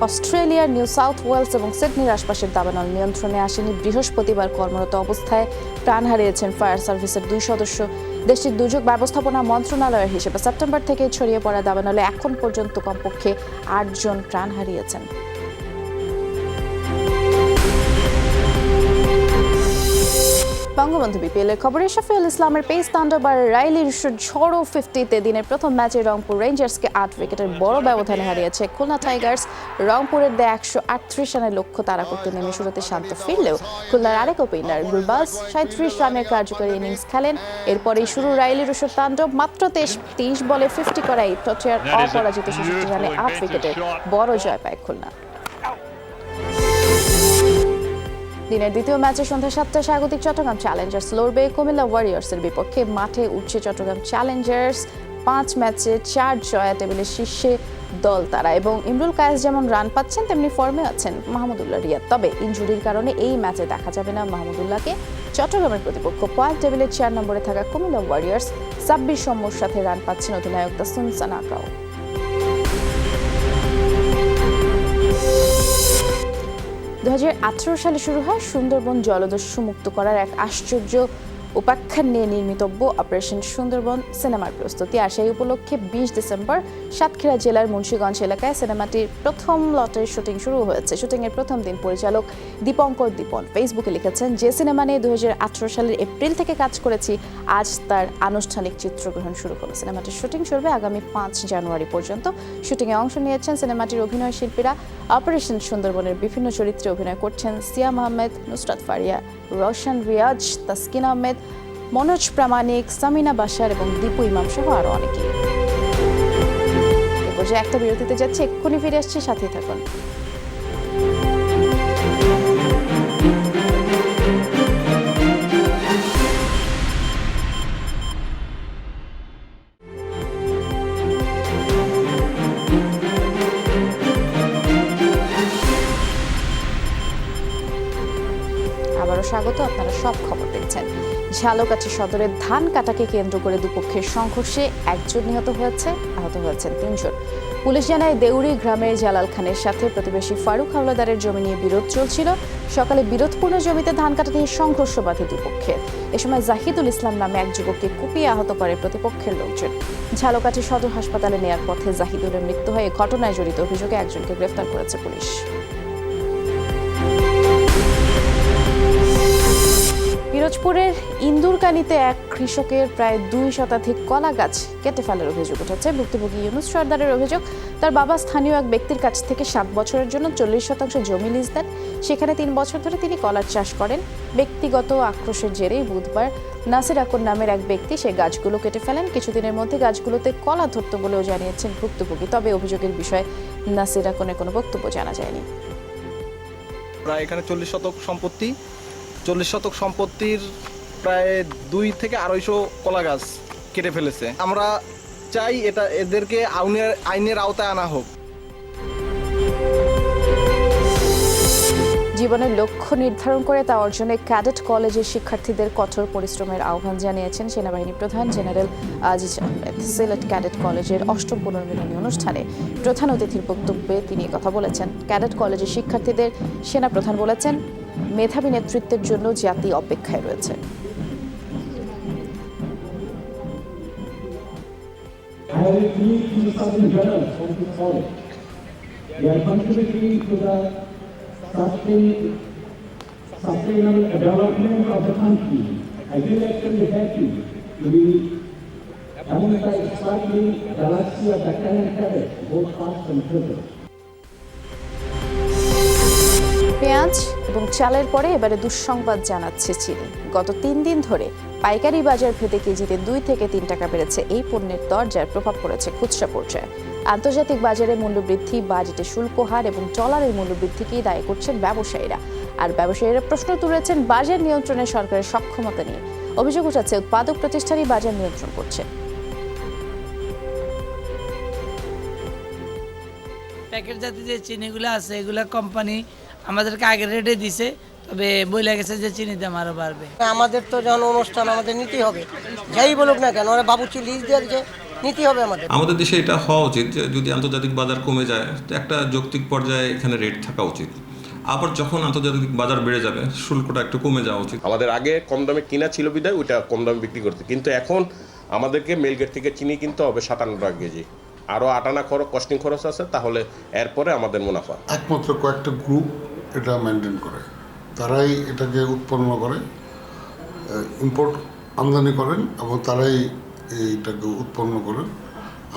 অস্ট্রেলিয়ার নিউ সাউথ ওয়েলস এবং সিডনির আশপাশের দাবানল নিয়ন্ত্রণে আসেনি। বৃহস্পতিবার কর্মরত অবস্থায় প্রাণ হারিয়েছেন ফায়ার সার্ভিসের 2 সদস্য। দেশটির দুর্যোগ ব্যবস্থাপনা মন্ত্রণালয়ের হিসেবে সেপ্টেম্বর থেকে ছড়িয়ে পড়া দাবানলে এখন পর্যন্ত কমপক্ষে 8 জন প্রাণ হারিয়েছেন। বঙ্গবন্ধু বিপিএলের খবরে শফিউল ইসলামের পেস তাণ্ডব রাইলি রুশোর ঝড়ো 50-তে দিনের প্রথম ম্যাচে রংপুর রেঞ্জার্সকে 8 উইকেটের বড় ব্যবধানে হারিয়েছে খুলনা টাইগার্স। রংপুরের দেয়া 138 রানের লক্ষ্য তাড়া করতে নেমে শুরুতে শান্ত ফিরলেও খুলনার আরেক ওপেনার গুলবাজ 37 রানের কার্যকরী ইনিংস খেলেন। এরপরেই শুরু রাইলি রুশোর তাণ্ডব। মাত্র 23 বলে 50 করা এই টচের অপরাজিত 66 রানে 8 উইকেটের বড় জয় পায় খুলনা। দিনের দ্বিতীয় ম্যাচে সন্ধ্যা 7টায় স্বাগতিক চট্টগ্রাম চ্যালেঞ্জার্স লড়বে কুমিল্লা ওয়ারিয়র্সের বিপক্ষে। মাঠে উঠছে চট্টগ্রাম চ্যালেঞ্জার্স। 5 ম্যাচে 4 জয়, টেবিলের শীর্ষে দল তারা এবং ইমরুল কায়েস যেমন রান পাচ্ছেন তেমনি ফর্মে আছেন মাহমুদুল্লাহ রিয়াদ। তবে ইনজুরির কারণে এই ম্যাচে দেখা যাবে না মাহমুদুল্লাহকে। চট্টগ্রামের প্রতিপক্ষ পয়েন্ট টেবিলের 4 নম্বরে থাকা কুমিল্লা ওয়ারিয়র্স সাব্বির সম্মর সাথে রান পাচ্ছেন অধিনায়ক তাসুন সানাকাও। 2018 সালে শুরু হয় সুন্দরবন জলদস্যু মুক্ত করার এক আশ্চর্য উপাখ্যান নিয়ে নির্মিতব্য অপারেশন সুন্দরবন সিনেমার প্রস্তুতি। আর সেই উপলক্ষে 20 ডিসেম্বর সাতক্ষীরা জেলার মুন্সিগঞ্জ এলাকায় সিনেমাটির প্রথম লটের শুটিং শুরু হয়েছে। শুটিংয়ের প্রথম দিন পরিচালক দীপঙ্কর দীপন ফেসবুকে লিখেছেন, যে সিনেমা নিয়ে 2018 সালের এপ্রিল থেকে কাজ করেছি, আজ তার আনুষ্ঠানিক চিত্রগ্রহণ শুরু হলো। সিনেমাটির শুটিং চলবে আগামী 5 জানুয়ারি পর্যন্ত। শুটিংয়ে অংশ নিয়েছেন সিনেমাটির অভিনয় শিল্পীরা। অপারেশন সুন্দরবনের বিভিন্ন চরিত্রে অভিনয় করছেন সিয়াম আহমেদ, নুসরাত ফারিয়া, রওশন রিয়াজ, তাসকিন আহমেদ, মনোজ প্রামাণিক, সামিনা বাশার এবং দীপু ইমাম সহ আরো অনেকেই। এ পর্যায়ে একটা বিরতিতে যাচ্ছে, এক্ষুনি ফিরে আসছে, সাথে থাকুন। আবারও স্বাগত, আপনারা সব খবর দেখছেন। ঝালকাঠি সদরের ধান কাটাকে কেন্দ্র করে দুপক্ষের সংঘর্ষে একজন নিহত হয়েছে, আহত হয়েছেন 3 জন। পুলিশ জানায় দেউরি গ্রামের জালাল খানের সাথে প্রতিবেশী ফারুক হাওলাদারের জমি নিয়ে বিরোধ চলছিল। সকালে বিরোধপূর্ণ জমিতে ধান কাটা নিয়ে সংঘর্ষ বাধে দুপক্ষের। এ সময় জাহিদুল ইসলাম নামে এক যুবককে কুপিয়ে আহত করে প্রতিপক্ষের লোকজন। ঝালকাঠি সদর হাসপাতালে নেয়ার পথে জাহিদুলের মৃত্যু হয়। ঘটনায় জড়িত অভিযোগে একজনকে গ্রেফতার করেছে পুলিশ। পিরোজপুরের ইন্দুরকানীতে এক কৃষকের প্রায় 2 শতাধিক কলা গাছ কেটে ফেলার অভিযোগ উঠেছে। ভুক্তভোগী ইউনুস সর্দারের অভিযোগ, তার বাবা স্থানীয় এক ব্যক্তির কাছ থেকে 7 বছরের জন্য 40% জমি লিজ দেন। সেখানে 3 বছর ধরে তিনি কলার চাষ করেন। ব্যক্তিগত আক্রোশের জেরেই বুধবার নাসির আকন নামের এক ব্যক্তি সেই গাছগুলো কেটে ফেলেন। কিছুদিনের মধ্যে গাছগুলোতে কলা ধরত বলেও জানিয়েছেন ভুক্তভোগী। তবে অভিযোগের বিষয়ে নাসির আকনের কোনো বক্তব্য জানা যায়নি। প্রায় এখানে 40 শতক সম্পত্তি, 40 শতক সম্পত্তির প্রায় 2 থেকে 250 কলা গাছ কেটে ফেলেছে। আমরা চাই এটা এদেরকে আইনের আওতায় আনা হোক। জীবনের লক্ষ্য নির্ধারণ করে তা অর্জনে ক্যাডেট কলেজের শিক্ষার্থীদের কঠোর পরিশ্রমের আহ্বান জানিয়েছেন সেনাবাহিনী প্রধান জেনারেল আজিজ আহমেদ। সিলেট ক্যাডেট কলেজের 8ম পুনর্মিলনী অনুষ্ঠানে প্রধান অতিথির বক্তব্যে তিনি কথা বলেছেন। ক্যাডেট কলেজের শিক্ষার্থীদের সেনা প্রধান বলেছেন, মেধাবী নেতৃত্বের জন্য জাতি অপেক্ষায় রয়েছে। পেঁয়াজ এবং চালের পরে এবারে দুঃসংবাদ জানাচ্ছে চিনি। গত 3 দিন ধরে পাইকারি বাজার ভেদে কেজিতে 2 থেকে 3 টাকা বেড়েছে এই পণ্যের দর, যার প্রভাব পড়েছে খুচরা পর্যায়ে। আন্তর্জাতিক বাজারে মূল্যবৃদ্ধি, বাজেটে শুল্ক হার এবং ডলারের মূল্যবৃদ্ধিকেই দায়ী করছেন ব্যবসায়ীরা। আর ব্যবসায়ীরা প্রশ্ন তুলেছেন বাজার নিয়ন্ত্রণে সরকারের সক্ষমতা নিয়ে। অভিযোগ উঠেছে উৎপাদক প্রতিষ্ঠানই বাজার নিয়ন্ত্রণ করছে। প্যাকেট জাতীয় যে চিনিগুলো আছে এগুলা কোম্পানি আমাদেরকে আগের রেটে দিছে, তবে বলে গেছে যে চিনির দাম আরো বাড়বে। আমাদের তো যখন অনুষ্ঠান আমাদের নিতেই হবে, যাই বলুক না কেন, ওরা বাবুচি লিজ দিয়েছে, নিতেই হবে আমাদের। আমাদের দেশে এটা হওয়া উচিত যে যদি আন্তর্জাতিক বাজার কমে যায় তো একটা যৌক্তিক পর্যায়ে এখানে রেট থাকা উচিত। আবার যখন আন্তর্জাতিক বাজার বেড়ে যাবে শুল্কটা একটু কমে যাওয়া উচিত। আমাদের আগে কম দামে কিনা ছিল বিধায় ওইটা কম দামে বিক্রি করতে, কিন্তু এখন আমাদেরকে মেলগেট থেকে চিনি কিনতে হবে 57 টাকা কেজি। আরও 8 আনা কস্টিং খরচ আছে, তাহলে এরপরে আমাদের মুনাফা। একমাত্র কয়েকটা গ্রুপ এটা মেনটেন করে, তারাই এটাকে উৎপন্ন করে, ইম্পোর্ট আমদানি করেন এবং তারাই এইটাকে উৎপন্ন করেন।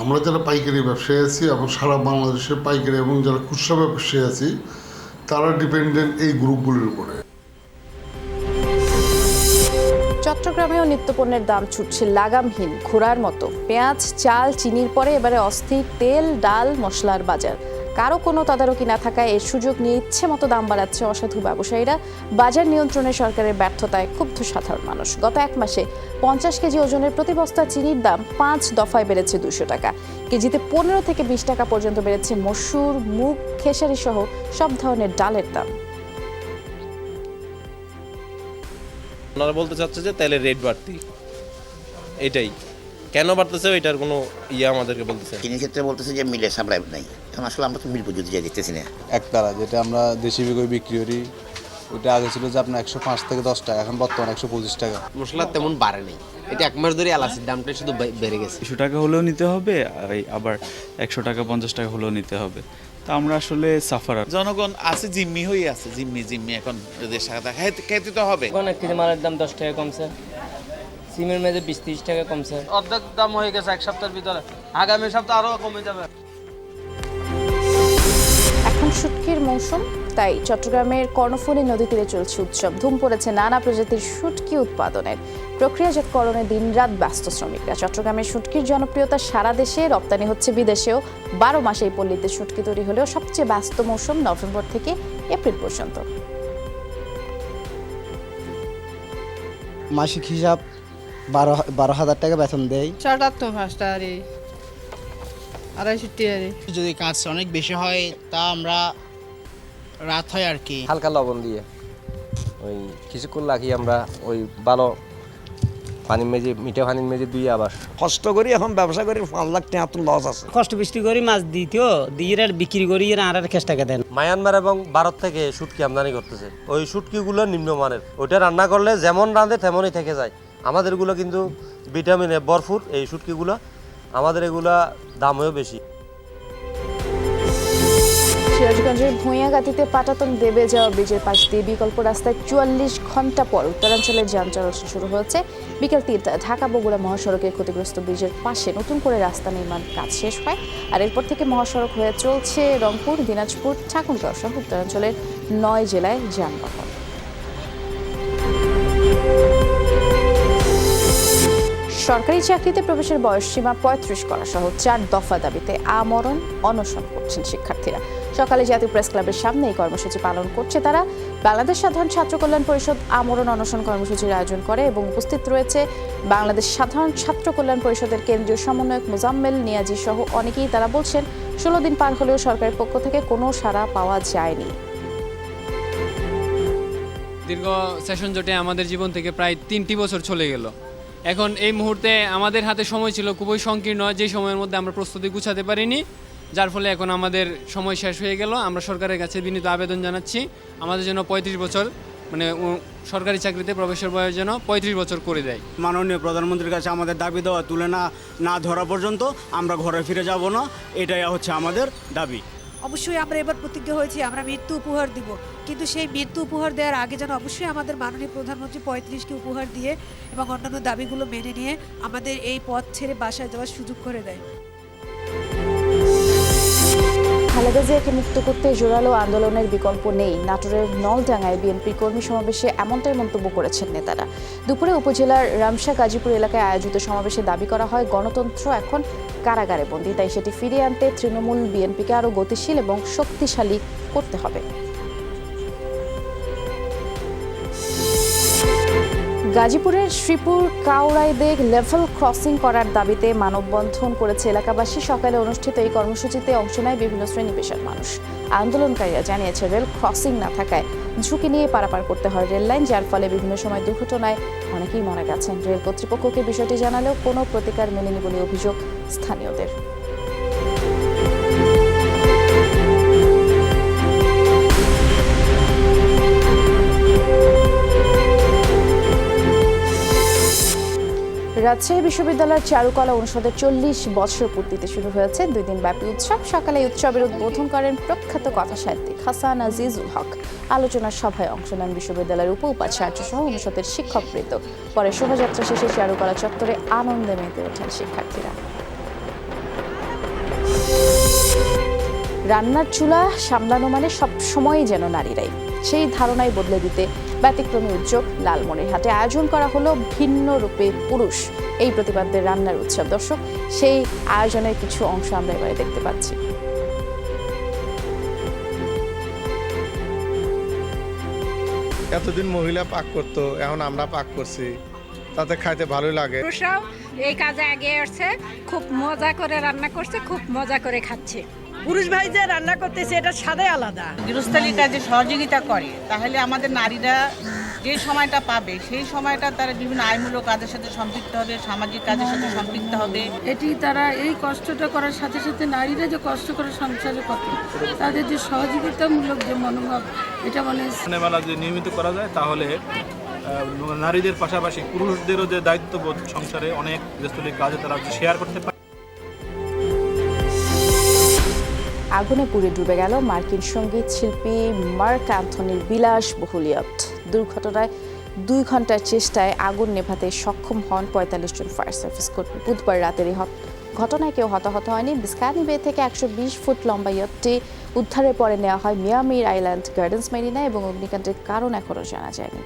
আমরা যারা পাইকারি ব্যবসায়ী আছি এবং সারা বাংলাদেশে পাইকারি এবং যারা খুচরা ব্যবসায়ী আছি তারা ডিপেন্ডেন্ট এই গ্রুপগুলির উপরে। চট্টগ্রামেও নিত্যপণ্যের দাম ছুটছে লাগামহীন ঘোড়ার মতো। পেঁয়াজ, চাল, চিনির পরে এবারে অস্থির তেল, ডাল, মশলার বাজার। কারো কোনো তদারকি না থাকায় এর সুযোগ নিয়ে ইচ্ছে মতো দাম বাড়াচ্ছে অসাধু ব্যবসায়ীরা। বাজার নিয়ন্ত্রণে সরকারের ব্যর্থতায় ক্ষুব্ধ সাধারণ মানুষ। গত এক মাসে 50 কেজি ওজনের প্রতি বস্তা চিনির দাম 5 দফায় বেড়েছে 200 টাকা। কেজিতে 15 থেকে 20 টাকা পর্যন্ত বেড়েছে মসুর, মুগ, খেসারি সহ সব ধরনের ডালের দাম। ওনারা বলতে চাচ্ছে যে তেলের রেট বাড়তি, এটাই কেন বাড়তেছে এটার কোনো আমাদেরকে বলতেছে। চিনির ক্ষেত্রে বলতেছে যে মিলে সাপ্লাই নাই, এখন আসলে আমরা তো মিল পর্যন্ত যাই দেখতেছি না। একতারা যেটা আমরা দেশি বিক্রি বিক্রি করি ওটা আগে ছিল যে আপনার 105 থেকে 10 টাকা, এখন বর্তমানে 125 টাকা। মশলা তেমন বাড়ে নেই, এটা এক মাস ধরে এলাচির দামটা শুধু বেড়ে গেছে। 200 টাকা হলেও নিতে হবে, আবার 100 টাকা 50 টাকা হলেও নিতে হবে। তা আমরা আসলে সাফার। জনগণ আছে জিম্মি হয়ে আছে, জিম্মি এখন দেশ খাইতে তো হবে। এখন 1 কেজি মালের দাম 10 টাকা কমছে, সিমের মেঝে 20-30 টাকা কমছে, অর্ধেক দাম হয়ে গেছে এক সপ্তাহের ভিতরে, আগামী সপ্তাহ আরো কমে যাবে। এখন শুটকির মৌসুম, তাই চট্টগ্রামের কর্ণফুলী নদী তীরে চলছে উৎসব। ধুম পড়েছে নানা প্রজাতির শুটকি উৎপাদনের। প্রক্রিয়াজাতকরণে দিনরাত ব্যস্ত শ্রমিকরা। চট্টগ্রামের শুটকির জনপ্রিয়তা সারা দেশে, রপ্তানি হচ্ছে বিদেশেও। 12 মাসে এই পল্লীতে শুটকি তৈরি হলেও সবচেয়ে ব্যস্ত মৌসুম নভেম্বর থেকে এপ্রিল পর্যন্ত। মাসিক হিসাব 12,000 টাকা বেতন দেয়। 250 যদি কাজ অনেক বেশি হয় তা আমরা রাত হয় আর কি, হালকা লবণ দিয়ে ওই কিছুক্ষণ লাগি আমরা ওই ভালো পানির মেঝে, মিঠে পানির মেঝে দুই আবার কষ্ট করি এখন ব্যবসা করি 5 লাখ টাকা তো লস আছে। কষ্ট বৃষ্টি করি মাছ দিতেও দিয়ে বিক্রি করি আর কেশ টাকা দেন। মায়ানমার এবং ভারত থেকে শুটকি আমদানি করতেছে, ওই শুটকিগুলো নিম্নমানের, ওইটা রান্না করলে যেমন রাঁধে তেমনই থেকে যায়। আমাদেরগুলো কিন্তু ভিটামিনে ভরপুর এই শুটকিগুলো, আমাদের এগুলা দামও বেশি। সিরাজগঞ্জের ভূঁইয়াগাতিতে পাটাতন দেবে যাওয়া ব্রিজের পাশ দিয়ে বিকল্প রাস্তায় 44 ঘন্টা পর উত্তরাঞ্চলের যান চলাচল শুরু হয়েছে। বিকেল 3টায় ঢাকা বগুড়া মহাসড়কের ক্ষতিগ্রস্ত ব্রিজের পাশে নতুন করে রাস্তা নির্মাণ কাজ শেষ হয়। আর এরপর থেকে মহাসড়ক হয়ে চলছে রংপুর, দিনাজপুর, ঠাকুরগাঁও সহ উত্তরাঞ্চলের 9 জেলায় যানবাহন। সরকারি চাকরিতে প্রবেশের বয়সসীমা 35 করা সহ 4 দফা দাবিতে আমরণ অনশন করছেন শিক্ষার্থীরা। সকালে জাতীয় প্রেস ক্লাবের সামনে এই কর্মসূচি পালন করছে তারা। বাংলাদেশ সাধারণ ছাত্র কল্যাণ পরিষদ আমরণ অনশন কর্মসূচির আয়োজন করে এবং উপস্থিত রয়েছে বাংলাদেশ সাধারণ ছাত্র কল্যাণ পরিষদের কেন্দ্রীয় সমন্বয়ক মোজাম্মেল নিয়াজি সহ অনেকেই। তারা বলছেন 16 দিন পার হলেও সরকারের পক্ষ থেকে কোনো সাড়া পাওয়া যায়নি। দীর্ঘ সেশন জোটে আমাদের জীবন থেকে প্রায় 3টি বছর চলে গেল। এখন এই মুহূর্তে আমাদের হাতে সময় ছিল খুবই সংকীর্ণ, যে সময়ের মধ্যে আমরা প্রস্তুতি গুছাতে পারিনি, যার ফলে এখন আমাদের সময় শেষ হয়ে গেল। আমরা সরকারের কাছে বিনীত আবেদন জানাচ্ছি আমাদের জন্য 35 বছর মানে সরকারি চাকরিতে প্রবেশের বয়স যেন 35 বছর করে দেয়। মাননীয় প্রধানমন্ত্রীর কাছে আমাদের দাবি দেওয়া তুলে না ধরা পর্যন্ত আমরা ঘরে ফিরে যাব না, এটাই হচ্ছে আমাদের দাবি। অবশ্যই আমরা এবার প্রতিজ্ঞা হয়েছি আমরা মৃত্যু উপহার দিব, কিন্তু সেই মৃত্যু উপহার দেওয়ার আগে যেন অবশ্যই আমাদের মাননীয় প্রধানমন্ত্রী 35কে উপহার দিয়ে এবং অন্যান্য দাবিগুলো মেনে নিয়ে আমাদের এই পথ ছেড়ে বাসায় যাওয়ার সুযোগ করে দেয়। খালেদা জিয়াকে মুক্ত করতে জোরালো আন্দোলনের বিকল্প নেই। নাটোরের নলডাঙ্গায় বিএনপি কর্মী সমাবেশে এমনটাই মন্তব্য করেছেন নেতারা। দুপুরে উপজেলার রামশা গাজীপুর এলাকায় আয়োজিত সমাবেশে দাবি করা হয় গণতন্ত্র এখন কারাগারে বন্দী, তাই সেটি ফিরিয়ে আনতে তৃণমূল বিএনপিকে আরও গতিশীল এবং শক্তিশালী করতে হবে। গাজীপুরের শ্রীপুর কাউরাইদে লেভেল ক্রসিং করার দাবিতে মানববন্ধন করেছে এলাকাবাসী। সকালে অনুষ্ঠিত এই কর্মসূচিতে অংশ নেয় বিভিন্ন শ্রেণী পেশার মানুষ। আন্দোলনকারীরা জানিয়েছে রেল ক্রসিং না থাকায় ঝুঁকি নিয়ে পারাপার করতে হয় রেল লাইন, যার ফলে বিভিন্ন সময় দুর্ঘটনায় অনেকেই মারা গেছেন। রেল কর্তৃপক্ষকে বিষয়টি জানালেও কোনো প্রতিকার মেলেনি বলে অভিযোগ স্থানীয়দের। রাজশাহী বিশ্ববিদ্যালয়ের চারুকলা অনুষদের 40 বছর পূর্তিতে শুরু হয়েছে 2 দিন ব্যাপী উৎসব। সকালে উৎসবের উদ্বোধন করেন প্রখ্যাত কথাসাহিত্যিক হাসান আজিজুল হক। আলোচনা সভায় অংশ নেন বিশ্ববিদ্যালয়ের উপাচার্য সহ অনুষদের শিক্ষকবৃন্দ। পরে শোভাযাত্রা শেষে চারুকলা চত্বরে আনন্দে মেতে ওঠেন শিক্ষার্থীরা। রান্নার চুলা সামলানো মানে সবসময়ই যেন নারীরাই, সেই ধারণাই বদলে দিতে ব্যতিক্রমী উদ্যোগ লালমনিরহাটে আয়োজন করা হলো ভিন্ন রূপে পুরুষ এই প্রতিবাদের রান্নার উৎসব। দর্শক, সেই আয়োজনের কিছু অংশ আমরা এবারে দেখতে পাচ্ছি। এতদিন মহিলা পাক করতো, এখন আমরা পাক করছি, তাতে খাইতে ভালোই লাগে। পুরুষরাও এই কাজে আগে আসছে, খুব মজা করে রান্না করছে, খুব মজা করে খাচ্ছে। পুরুষ ভাই যে রান্না করতেছে এটা স্বাদই আলাদা। গৃহস্থালী কাজে সহযোগিতা করে, তাহলে আমাদের নারীরা যে সময়টা পাবে সেই সময়টা তারা বিভিন্ন আইনমূলক কাজের সাথে সম্পৃক্ত হবে, সামাজিক কাজের সাথে সম্পৃক্ত হবে। এটি তারা এই কষ্টটা করার সাথে সাথে নারীরা যে কষ্ট করে সংসারে করতে, তাদের যে সহযোগিতামূলক যে মনোভাব, এটা মানে মেলা যদি নিয়মিত করা যায় তাহলে নারীদের পাশাপাশি পুরুষদেরও যে দায়িত্ববোধ সংসারে অনেক গৃহস্থলী কাজে তারা শেয়ার করতে পারে। আগুনে পুড়ে ডুবে গেল মার্কিন সঙ্গীত শিল্পী মার্ক অ্যান্থনির বিলাসবহুল ইয়ট। দুর্ঘটনায় 2 ঘন্টার চেষ্টায় আগুন নেভাতে সক্ষম হন 45 জন ফায়ার সার্ভিস কর্মী। বুধবার রাতের এই ঘটনায় কেউ হতাহত হয়নি। বিস্কানি বে থেকে 120 ফুট লম্বা ইয়টটি উদ্ধারের পরে নেওয়া হয় মিয়ামির আইল্যান্ড গার্ডেন্স মেরিনায় এবং অগ্নিকাণ্ডের কারণ এখনও জানা যায়নি।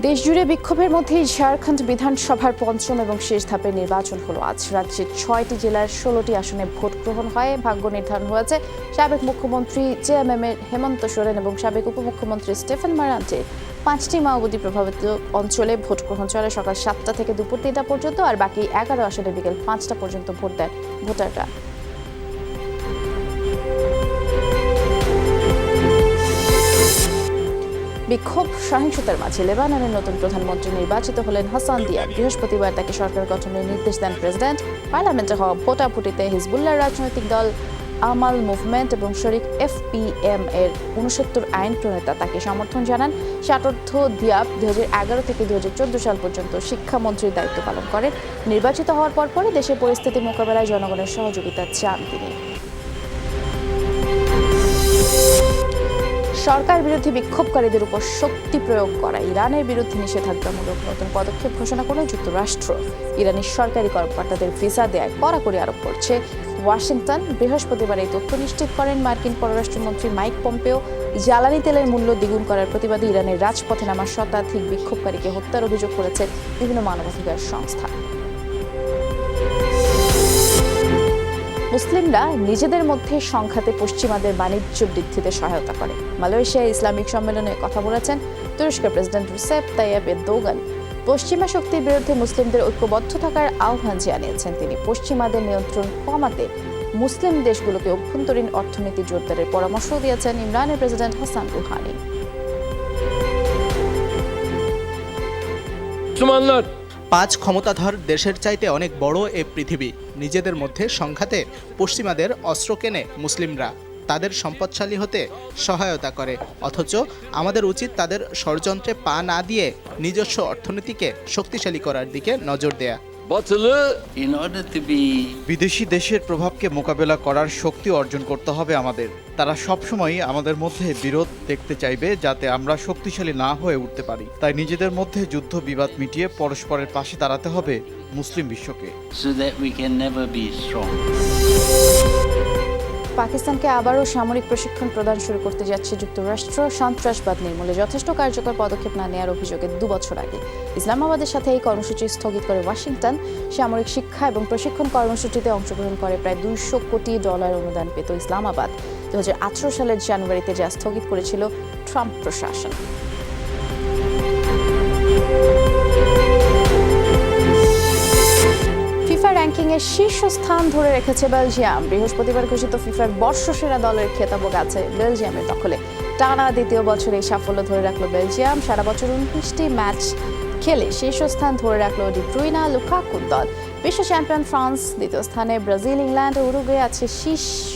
দেশজুড়ে বিক্ষোভের মধ্যেই ঝাড়খণ্ড বিধানসভার 5ম এবং শেষ ধাপের নির্বাচন হলো আজ। রাজ্যের 6টি জেলার 16টি আসনে ভোট গ্রহণ হয়। ভাগ্য নির্ধারণ হয়েছে সাবেক মুখ্যমন্ত্রী জেএমএম-এর হেমন্ত সোরেন এবং সাবেক উপমুখ্যমন্ত্রী স্টেফেন মারান্টির 5টি মাওবাদী প্রভাবিত অঞ্চলে ভোট গ্রহণ চলে সকাল 7টা থেকে দুপুর 3টা পর্যন্ত, আর বাকি 11 আসনে বিকেল 5টা পর্যন্ত ভোট দেন ভোটাররা। বিক্ষোভ সহিংসতার মাঝে লেবাননের নতুন প্রধানমন্ত্রী নির্বাচিত হলেন হাসান দিয়াব। বৃহস্পতিবার তাকে সরকার গঠনের নির্দেশ দেন প্রেসিডেন্ট। পার্লামেন্টে হওয়া ভোটাভুটিতে হিজবুল্লাহর রাজনৈতিক দল আমাল মুভমেন্ট এবং শরিক FPM এর 69 আইন প্রণেতা তাকে সমর্থন জানান। ষাটোর্ধ্ব দিয়াব 2011 থেকে 2014 সাল পর্যন্ত শিক্ষামন্ত্রীর দায়িত্ব পালন করেন। নির্বাচিত হওয়ার পরপরই দেশের পরিস্থিতি মোকাবেলায় জনগণের সহযোগিতা চান তিনি। সরকার বিরোধী বিক্ষোভকারীদের উপর শক্তি প্রয়োগ করা ইরানের বিরুদ্ধে নিষেধাজ্ঞামূলক নতুন পদক্ষেপ ঘোষণা করে যুক্তরাষ্ট্র। ইরানের সরকারি কর্মকর্তাদের ভিসা দেয়ায় কড়াকড়ি আরোপ করছে ওয়াশিংটন। বৃহস্পতিবার এই তথ্য নিশ্চিত করেন মার্কিন পররাষ্ট্রমন্ত্রী মাইক পম্পেও। জ্বালানি তেলের মূল্য দ্বিগুণ করার প্রতিবাদে ইরানের রাজপথে নামা শতাধিক বিক্ষোভকারীকে হত্যার অভিযোগ করেছে বিভিন্ন মানবাধিকার সংস্থা। মুসলিমরা নিজেদের মধ্যে সংঘাতে পশ্চিমাদের বাণিজ্য বৃদ্ধিতে সহায়তা করে। মালয়েশিয়ায় ইসলামিক সম্মেলনে কথা বলেছেন তুরস্কের প্রেসিডেন্ট রিসেপ তাইয়েপ এরদোগান। পশ্চিমা শক্তির বিরুদ্ধে মুসলিমদের ঐক্যবদ্ধ থাকার আহ্বান জানিয়েছেন তিনি। পশ্চিমাদের নিয়ন্ত্রণ কমাতে মুসলিম দেশগুলোকে অভ্যন্তরীণ অর্থনীতি জোরদারের পরামর্শ দিয়েছেন ইমরানের প্রেসিডেন্ট হাসান রুহানি। 5 ক্ষমতাধর দেশের চাইতে অনেক বড় এ পৃথিবী। নিজেদের মধ্যে সংঘাতে পশ্চিমাদের অস্ত্র কেনে মুসলিমরা, তাদের সম্পদশালী হতে সহায়তা করে। অথচ আমাদের উচিত তাদের ষড়যন্ত্রে পা না দিয়ে নিজস্ব অর্থনীতিকে শক্তিশালী করার দিকে নজর দেয়া। বিদেশি দেশের প্রভাবকে মোকাবেলা করার শক্তি অর্জন করতে হবে আমাদের। তারা সবসময় আমাদের মধ্যে বিরোধ দেখতে চাইবে যাতে আমরা শক্তিশালী না হয়ে উঠতে পারি। তাই নিজেদের মধ্যে যুদ্ধ বিবাদ মিটিয়ে পরস্পরের পাশে দাঁড়াতে হবে মুসলিম বিশ্বকে। পাকিস্তানকে আবারও সামরিক প্রশিক্ষণ প্রদান শুরু করতে যাচ্ছে যুক্তরাষ্ট্র। সন্ত্রাসবাদ নির্মূলে যথেষ্ট কার্যকর পদক্ষেপ না নেওয়ার অভিযোগে 2 বছর আগে ইসলামাবাদের সাথে এই কর্মসূচি স্থগিত করে ওয়াশিংটন। সামরিক শিক্ষা এবং প্রশিক্ষণ কর্মসূচিতে অংশগ্রহণ করে প্রায় $200 কোটি অনুদান পেত ইসলামাবাদ। 2018 সালের জানুয়ারিতে যা স্থগিত করেছিল ট্রাম্প প্রশাসন। ফিফা র্যাঙ্কিংয়ে শীর্ষস্থান ধরে রেখেছে বেলজিয়াম। বৃহস্পতিবার ঘোষিত ফিফার বর্ষসেরা দলের খেতাবও গেছে বেলজিয়ামের দখলে। টানা দ্বিতীয় বছরে এই সাফল্য ধরে রাখলো বেলজিয়াম। সারা বছর 29টি ম্যাচ খেলে শীর্ষস্থান ধরে রাখলো ডি ব্রুইনা লুকাকুর দল। বিশ্ব চ্যাম্পিয়ন ফ্রান্স দ্বিতীয় স্থানে, ব্রাজিল, ইংল্যান্ড ও উরুগুয়ে আছে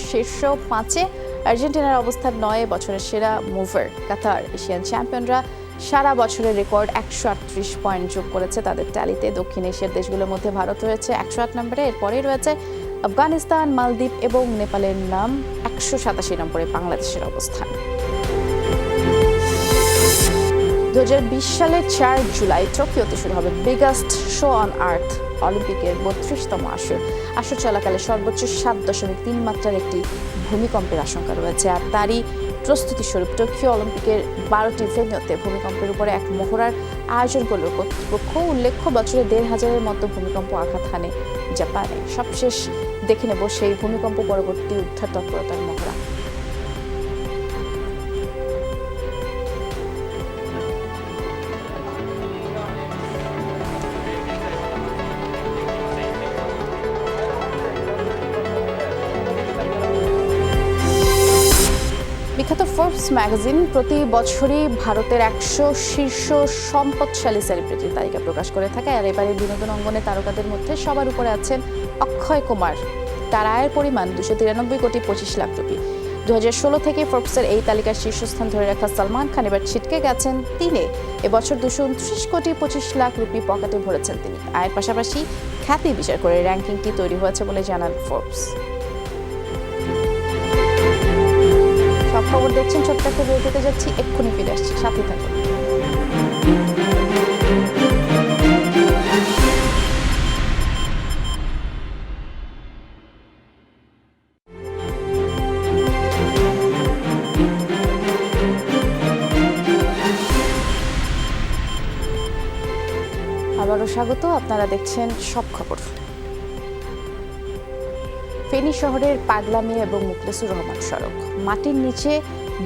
শীর্ষ 5-এ। আর্জেন্টিনার অবস্থান 9, বছরের সেরা মুভার কাতার। এশিয়ান চ্যাম্পিয়নরা সারা বছরের রেকর্ড 138 পয়েন্ট যোগ করেছে তাদের ট্যালিতে। দক্ষিণ এশিয়ার দেশগুলোর মধ্যে ভারত রয়েছে 108 নম্বরে, এরপরেই রয়েছে আফগানিস্তান, মালদ্বীপ এবং নেপালের নাম 187 নম্বরে বাংলাদেশের অবস্থান। 2020 সালের 4 জুলাই টোকিওতে শুরু হবে বিগেস্ট শো অন আর্থ অলিম্পিকের 32তম আসর। আসর চলাকালে সর্বোচ্চ 7.3 মাত্রার একটি ভূমিকম্পের আশঙ্কা রয়েছে। আর তারই প্রস্তুতি স্বরূপ টোকিও অলিম্পিকের 12টি ভেন্যুতে ভূমিকম্পের উপরে এক মহড়ার আয়োজন করল কর্তৃপক্ষ। উল্লেখ্য, বছরে 1,500-এর মতো ভূমিকম্প আঘাত হানে জাপানে। সবশেষ দেখে নেব সেই ভূমিকম্প পরবর্তী উদ্ধার তৎপরতার মহড়া। ফোর্বস ম্যাগাজিন প্রতি বছরই ভারতের 100 শীর্ষ সম্পদশালী সেলিব্রিটির তালিকা প্রকাশ করে থাকে। আর এবারে বিনোদন অঙ্গনে তারকাদের মধ্যে সবার উপরে আছেন অক্ষয় কুমার। তার আয়ের পরিমাণ 293 কোটি 25 লাখ রুপি। 2016 থেকে ফোর্বসের এই তালিকার শীর্ষস্থান ধরে রাখা সালমান খান এবার ছিটকে গেছেন 3-এ। এবছর 229 কোটি 25 লাখ রুপি পকেটে ভরেছেন তিনি। আয়ের পাশাপাশি খ্যাতি বিচার করে র্যাঙ্কিংটি তৈরি হয়েছে বলে জানান ফোর্বস। সব খবর দেখছেন, ছোট্ট একটা বিরতিতে যাচ্ছি, এক্ষুনি ফিরে আসছি, সাথে থাকুন। আবারও স্বাগত, আপনারা দেখছেন সব খবর। ফেনী শহরের পাগলামি এবং মুখলেসুর রহমান সড়ক মাটির নিচে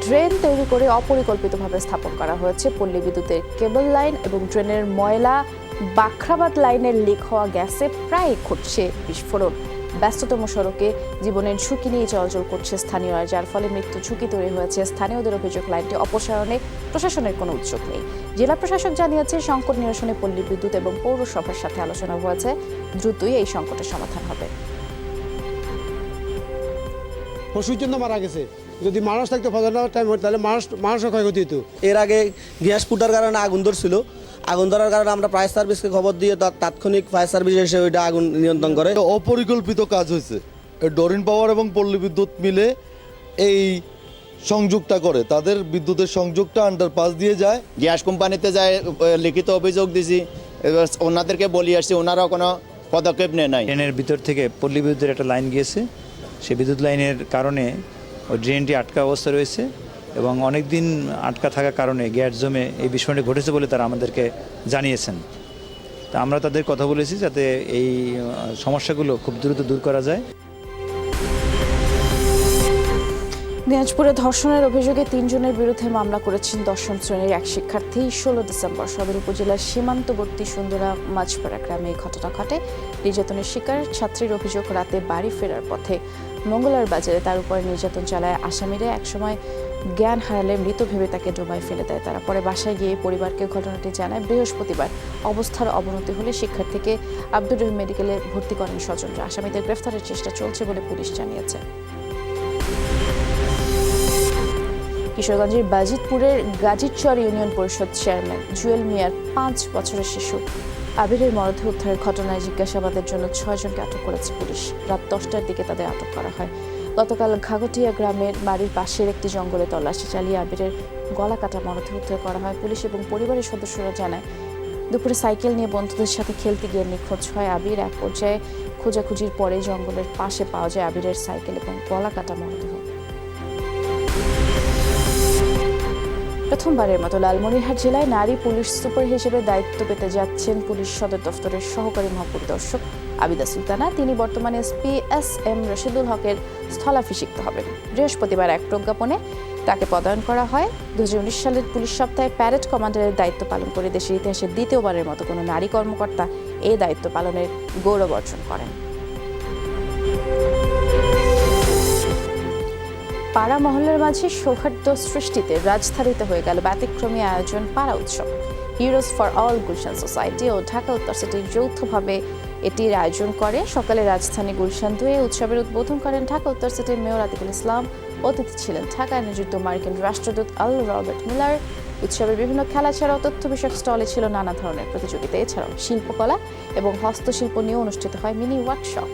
ড্রেন তৈরি করে অপরিকল্পিতভাবে স্থাপন করা হয়েছে। পল্লী বিদ্যুতের কেবল লাইন এবং ড্রেনের ময়লা বাখরাবাদ লাইনের লিক হওয়া গ্যাসে প্রায় ঘটছে বিস্ফোরণ। ব্যস্ততম সড়কে জীবনের ঝুঁকি নিয়ে চলাচল করছে স্থানীয়রা, যার ফলে মৃত্যু ঝুঁকি তৈরি হয়েছে। স্থানীয়দের অভিযোগ, লাইনটি অপসারণে প্রশাসনের কোনো উদ্যোগ নেই। জেলা প্রশাসক জানিয়েছে সংকট নিরসনে পল্লী বিদ্যুৎ এবং পৌরসভার সাথে আলোচনা হয়েছে, দ্রুতই এই সংকটের সমাধান হবে। পশুর জন্য মারা গেছে, যদি মানুষ থাকতো ফজর টাইম হতো তাহলে মানুষও ক্ষয়ক্ষতি হতো। এর আগে গ্যাস ফুটার কারণে আগুন ধরছিল, আগুন ধরার কারণে আমরা ফায়ার সার্ভিসকে খবর দিয়ে তাৎক্ষণিক ফায়ার সার্ভিস এসে ওইটা আগুন নিয়ন্ত্রণ করে। অপরিকল্পিত কাজ হয়েছে, ডরিন পাওয়ার এবং পল্লী বিদ্যুৎ মিলে এই সংযোগটা করে, তাদের বিদ্যুতের সংযোগটা আন্ডারপাস দিয়ে যায়। গ্যাস কোম্পানিতে যায় লিখিত অভিযোগ দিয়েছি, ওনাদেরকে বলি আসছি, ওনারাও কোনো পদক্ষেপ নেয় নাই। ড্রেনের ভিতর থেকে পল্লী বিদ্যুতের একটা লাইন গিয়েছে, সেই বিদ্যুৎ লাইনের কারণে ওই ড্রেনটি আটকা অবস্থা রয়েছে এবং অনেক দিন আটকা থাকার কারণে গ্যাস জমে এই বিস্ফোরণটি ঘটেছে বলে তারা আমাদেরকে জানিয়েছেন। তা আমরা তাদের কথা বলেছি যাতে এই সমস্যাগুলো খুব দ্রুত দূর করা যায়। দিনাজপুরে ধর্ষণের অভিযোগে 3 জনের বিরুদ্ধে মামলা করেছেন 10ম শ্রেণীর এক শিক্ষার্থী। 16 ডিসেম্বর সদর উপজেলার সীমান্তবর্তী সুন্দরা মাঝপাড়া গ্রামে এই ঘটনা ঘটে। নির্যাতনের শিকার ছাত্রীর অভিযোগ, রাতে বাড়ি ফেরার পথে মঙ্গলার বাজারে তার উপরে নির্যাতন চালায় আসামিরা। একসময় জ্ঞান হারালে মৃত ভেবে তাকে ডোবায় ফেলে দেয় তারা। পরে বাসায় গিয়ে পরিবারকে ঘটনাটি জানায়। বৃহস্পতিবার অবস্থার অবনতি হলে শিক্ষার্থীকে আব্দুর রহিম মেডিকেলে ভর্তি করেন স্বজনরা। আসামিদের গ্রেফতারের চেষ্টা চলছে বলে পুলিশ জানিয়েছে। কিশোরগঞ্জের বাজিতপুরের গাজীরচর ইউনিয়ন পরিষদ চেয়ারম্যান জুয়েল মিয়ার 5 বছরের শিশু আবিরের মরদেহ উদ্ধারের ঘটনায় জিজ্ঞাসাবাদের জন্য 6 জনকে আটক করেছে পুলিশ। রাত 10টার দিকে তাদের আটক করা হয়। গতকাল ঘাগটিয়া গ্রামের বাড়ির পাশের একটি জঙ্গলে তল্লাশি চালিয়ে আবিরের গলা কাটা মরদেহ উদ্ধার করা হয়। পুলিশ এবং পরিবারের সদস্যরা জানায়, দুপুরে সাইকেল নিয়ে বন্ধুদের সাথে খেলতে গিয়ে নিখোঁজ হয় আবির। এক পর্যায়ে খোঁজাখুঁজির পরে জঙ্গলের পাশে পাওয়া যায় আবিরের সাইকেল এবং গলা কাটা মরদেহ। প্রথমবারের মতো লালমনিরহাট জেলায় নারী পুলিশ সুপার হিসেবে দায়িত্ব পেতে যাচ্ছেন পুলিশ সদর দফতরের সহকারী মহাপরিদর্শক আবিদা সুলতানা। তিনি বর্তমানে এসপি-এস-এম রশিদুল হকের স্থলাভিষিক্ত হবেন। বৃহস্পতিবার এক প্রজ্ঞাপনে তাকে পদায়ন করা হয়। 2019 সালের পুলিশ সপ্তাহে প্যারেড কমান্ডারের দায়িত্ব পালন করে দেশের ইতিহাসে দ্বিতীয়বারের মতো কোনো নারী কর্মকর্তা এই দায়িত্ব পালনের গৌরব অর্জন করেন। পাড়া মহল্লার মাঝে সৌহার্দ্য সৃষ্টিতে রাজধানীত হয়ে গেল ব্যতিক্রমী আয়োজন পাড়া উৎসব। Heroes for all Gulshan society ও ঢাকা উত্তর সিটির যৌথভাবে এটির আয়োজন করে। সকালে রাজধানী গুলশান 2-এ উৎসবের উদ্বোধন করেন ঢাকা উত্তর সিটির মেয়র আতিকুল ইসলাম। অতিথি ছিলেন ঢাকায় নিযুক্ত মার্কিন রাষ্ট্রদূত আল রবার্ট মিলার। উৎসবের বিভিন্ন খেলা ছাড়াও তথ্য বিষয়ক স্টলে ছিল নানা ধরনের প্রতিযোগিতা। এছাড়াও শিল্পকলা এবং হস্তশিল্প নিয়ে অনুষ্ঠিত হয় মিনি ওয়ার্কশপ।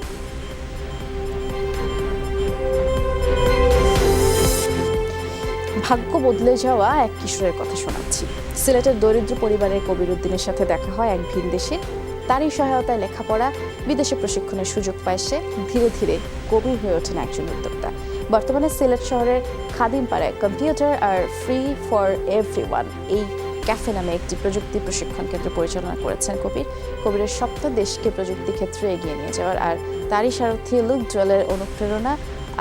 ভাগ্য বদলে যাওয়া এক কিশোরের কথা শোনাচ্ছি। সিলেটের দরিদ্র পরিবারের কবির উদ্দিনের সাথে দেখা হয় এক ভিনদেশে। তারই সহায়তায় লেখাপড়া, বিদেশে প্রশিক্ষণের সুযোগ পায় সে। ধীরে ধীরে কবি হয়ে ওঠেন একজন উদ্যোক্তা। বর্তমানে সিলেট শহরের খাদিমপাড়ায় কম্পিউটার আর ফ্রি ফর এভরিওয়ান এই ক্যাফে নামে একটি প্রযুক্তি প্রশিক্ষণ কেন্দ্র পরিচালনা করেছেন কবির। কবিরের স্বপ্ন দেশকে প্রযুক্তি ক্ষেত্রে এগিয়ে নিয়ে যাওয়ার, আর তারই সারথি লুক জুয়েলের অনুপ্রেরণা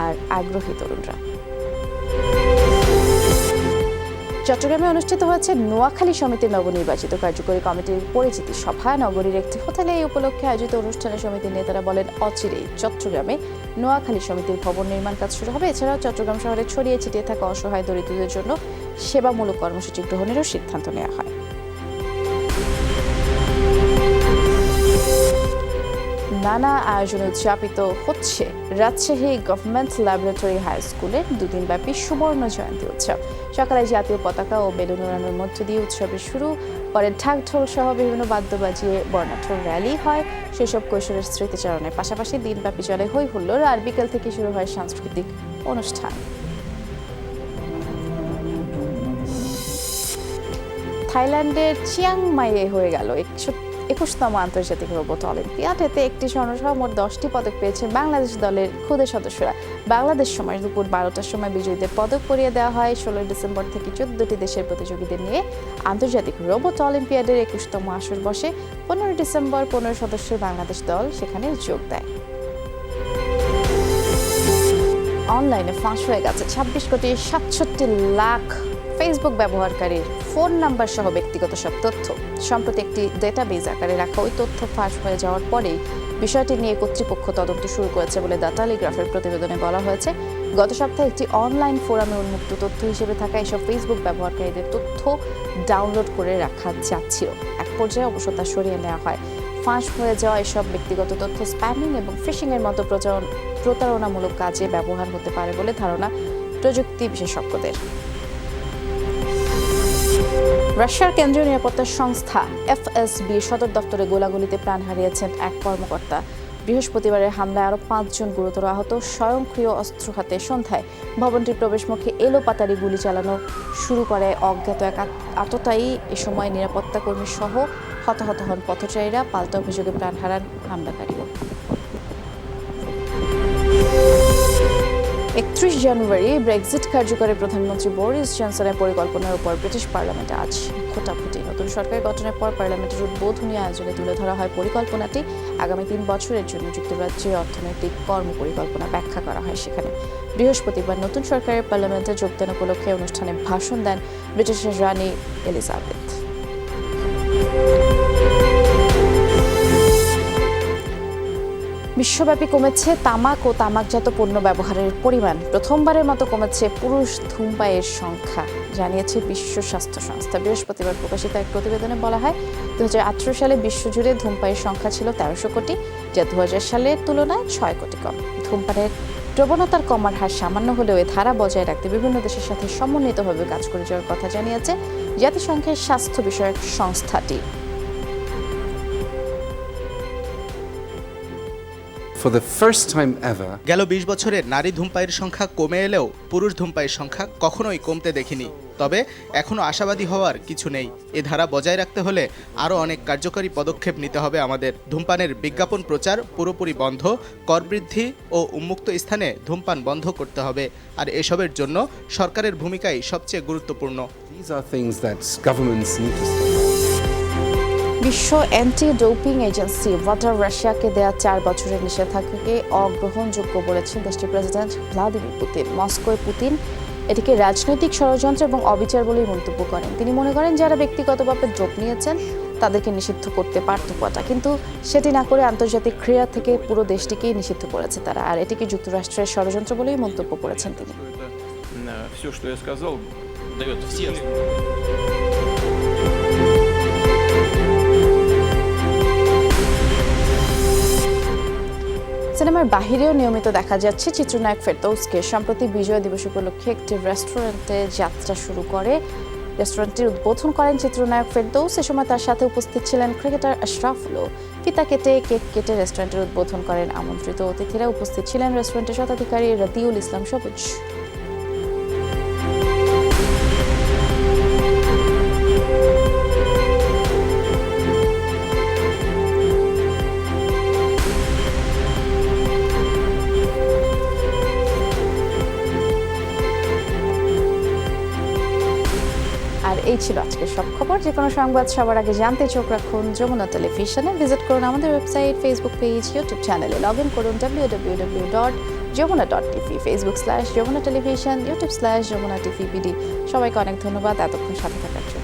আর আগ্রহী তরুণরা। চট্টগ্রামে অনুষ্ঠিত হয়েছে নোয়াখালী সমিতির নবনির্বাচিত কার্যকরী কমিটির পরিচিতি সভা। নগরীর একটি হোটেলে এই উপলক্ষে আয়োজিত অনুষ্ঠানে সমিতির নেতারা বলেন, অচিরেই চট্টগ্রামে নোয়াখালী সমিতির ভবন নির্মাণ কাজ শুরু হবে। এছাড়াও চট্টগ্রাম শহরে ছড়িয়ে ছিটিয়ে থাকা অসহায় দরিদ্রদের জন্য সেবামূলক কর্মসূচি গ্রহণেরও সিদ্ধান্ত নেওয়া হয়। নানা আয়োজনে উদযাপিত হচ্ছে রাজশাহী গভর্নমেন্ট ল্যাবরেটরি হাই স্কুলের দুদিনব্যাপী সুবর্ণ জয়ন্তী উৎসব। সকালে জাতীয় পতাকা ও বেলুন উড়ানোর মধ্য দিয়ে উৎসবের শুরু, পরে ঢাক ঢোল সহ বিভিন্ন বাদ্য বাজিয়ে বর্ণাঢ্য র্যালি হয়। সেসব কৈশোরের স্মৃতিচারণের পাশাপাশি দিনব্যাপী চলে হই হুল্লোড়, আর বিকেল থেকে শুরু হয় সাংস্কৃতিক অনুষ্ঠান। থাইল্যান্ডের চিয়াং মাইয়ে হয়ে গেল 21তম আন্তর্জাতিক রোবট অলিম্পিয়াড। এতে একটি স্বর্ণসহ মোট 10টি পদক পেয়েছে বাংলাদেশ দলের খুদে সদস্যরা। বাংলাদেশ সময় দুপুর 12টার সময় বিজয়ীদের পদক পরিয়ে দেওয়া হয়। 16 ডিসেম্বর থেকে 14টি দেশের প্রতিযোগীদের নিয়ে আন্তর্জাতিক রোবট অলিম্পিয়াডের 21তম আসর বসে। 15 ডিসেম্বর 15 সদস্যের বাংলাদেশ দল সেখানে যোগ দেয়। অনলাইনে ফাঁস হয়ে গেছে 26,67,00,000 ফেসবুক ব্যবহারকারীর ফোন নাম্বার সহ ব্যক্তিগত সব তথ্য। সম্প্রতি একটি ডেটাবেজ আকারে রাখা ওই তথ্য ফাঁস হয়ে যাওয়ার পরেই বিষয়টি নিয়ে কর্তৃপক্ষ তদন্ত শুরু করেছে বলে দ্য টেলিগ্রাফের প্রতিবেদনে বলা হয়েছে। গত সপ্তাহে একটি অনলাইন ফোরামে উন্মুক্ত তথ্য হিসেবে থাকা এসব ফেসবুক ব্যবহারকারীদের তথ্য ডাউনলোড করে রাখা যাচ্ছিল। এক পর্যায়ে অবশ্য তা সরিয়ে নেওয়া হয়। ফাঁস হয়ে যাওয়া এসব ব্যক্তিগত তথ্য স্প্যামিং এবং ফিশিংয়ের মতো প্রতারণামূলক কাজে ব্যবহার হতে পারে বলে ধারণা প্রযুক্তি বিশেষজ্ঞদের। রাশিয়ার কেন্দ্রীয় নিরাপত্তা সংস্থা FSB সদর দপ্তরে গোলাগুলিতে প্রাণ হারিয়েছেন এক কর্মকর্তা। বৃহস্পতিবারের হামলায় আরও 5 জন গুরুতর আহত। স্বয়ংক্রিয় অস্ত্র হাতে সন্ধ্যায় ভবনটির প্রবেশমুখে এলোপাতাড়ি গুলি চালানো শুরু করে অজ্ঞাত এক আততায়ী। এ সময় নিরাপত্তা কর্মী সহ হতাহত হন পথচারীরা। পাল্টা অভিযোগে প্রাণ হারান হামলাকারীও। 31 জানুয়ারি ব্রেক্সিট কার্যকরে প্রধানমন্ত্রী বরিস জনসনের পরিকল্পনার উপর ব্রিটিশ পার্লামেন্টে আজ ভোটাভুটি। নতুন সরকার গঠনের পর পার্লামেন্টের উদ্বোধনী আয়োজনে তুলে ধরা হয় পরিকল্পনাটি। আগামী 3 বছরের জন্য যুক্তরাজ্যের অর্থনৈতিক কর্মপরিকল্পনা ব্যাখ্যা করা হয় সেখানে। বৃহস্পতিবার নতুন সরকারের পার্লামেন্টে যোগদান উপলক্ষে অনুষ্ঠানে ভাষণ দেন ব্রিটিশের রানী এলিজাবেথ। বিশ্বব্যাপী কমেছে তামাক ও তামাকজাত পণ্য ব্যবহারের পরিমাণ। প্রথমবারের মতো কমেছে পুরুষ ধূমপায়ীর সংখ্যা, জানিয়েছে বিশ্ব স্বাস্থ্য সংস্থা। বৃহস্পতিবার প্রকাশিত এক প্রতিবেদনে বলা হয়, 2018 সালে বিশ্বজুড়ে ধূমপায়ীর সংখ্যা ছিল 1300 কোটি, যা 2000 সালের তুলনায় 6 কোটি কম। ধূমপানের প্রবণতার কমার হার সামান্য হলেও এ ধারা বজায় রাখতে বিভিন্ন দেশের সাথে সমন্বিতভাবে কাজ করে যাওয়ার কথা জানিয়েছে জাতিসংঘের স্বাস্থ্য বিষয়ক সংস্থাটি। For the first time ever, গেল 20 বছরে নারী ধূমপায়ীর সংখ্যা কমে এলেও পুরুষ ধূমপায়ীর সংখ্যা কখনোই কমতে দেখিনি। তবে এখনও আশাবাদী হওয়ার কিছু নেই। এ ধারা বজায় রাখতে হলে আরও অনেক কার্যকরী পদক্ষেপ নিতে হবে আমাদের। ধূমপানের বিজ্ঞাপন প্রচার পুরোপুরি বন্ধ, কর বৃদ্ধি ও উন্মুক্ত স্থানে ধূমপান বন্ধ করতে হবে। আর এসবের জন্য সরকারের ভূমিকাই সবচেয়ে গুরুত্বপূর্ণ। these are things that governments need to step up. বিশ্ব অ্যান্টি ডোপিং এজেন্সি ওয়াটার রাশিয়াকে দেয়া 4 বছরের নিষেধাজ্ঞাকে অগ্রহণযোগ্য বলেছেন দেশটির প্রেসিডেন্ট ভ্লাদিমির পুতিন। মস্কোয় পুতিন এটিকে রাজনৈতিক ষড়যন্ত্র এবং অবিচার বলেই মন্তব্য করেন। তিনি মনে করেন, যারা ব্যক্তিগতভাবে ডোপ নিয়েছেন তাদেরকে নিষিদ্ধ করতে পারত কথা, কিন্তু সেটি না করে আন্তর্জাতিক ক্রীড়া থেকে পুরো দেশটিকেই নিষিদ্ধ করেছে তারা, আর এটিকে যুক্তরাষ্ট্রের ষড়যন্ত্র বলেই মন্তব্য করেছেন তিনি। সিনেমার বাহিরেও নিয়মিত দেখা যাচ্ছে চিত্রনায়ক ফেরদৌসকে। সম্প্রতি বিজয় দিবস উপলক্ষে একটি রেস্টুরেন্টে যাত্রা শুরু করে। রেস্টুরেন্টটির উদ্বোধন করেন চিত্রনায়ক ফেরদৌস। এ সময় তার সাথে উপস্থিত ছিলেন ক্রিকেটার আশরাফুলও। ফিতা কেটে কেক কেটে রেস্টুরেন্টের উদ্বোধন করেন আমন্ত্রিত অতিথিরা। উপস্থিত ছিলেন রেস্টুরেন্টের স্বত্বাধিকারী রদিউল ইসলাম সবুজ। আর এই ছিল আজকের সব খবর। যে কোনো সংবাদ সবার আগে জানতে চোখ রাখুন যমুনা টেলিভিশনে। ভিজিট করুন আমাদের ওয়েবসাইট, ফেসবুক পেজ, ইউটিউব চ্যানেলে। লগ ইন করুন www.যমুনা যমুনা.টিভি, ফেসবুক/যমুনা টেলিভিশন, ইউটিউব/যমুনা টিভি বিডি। সবাইকে অনেক ধন্যবাদ এতক্ষণ সাথে থাকার জন্য।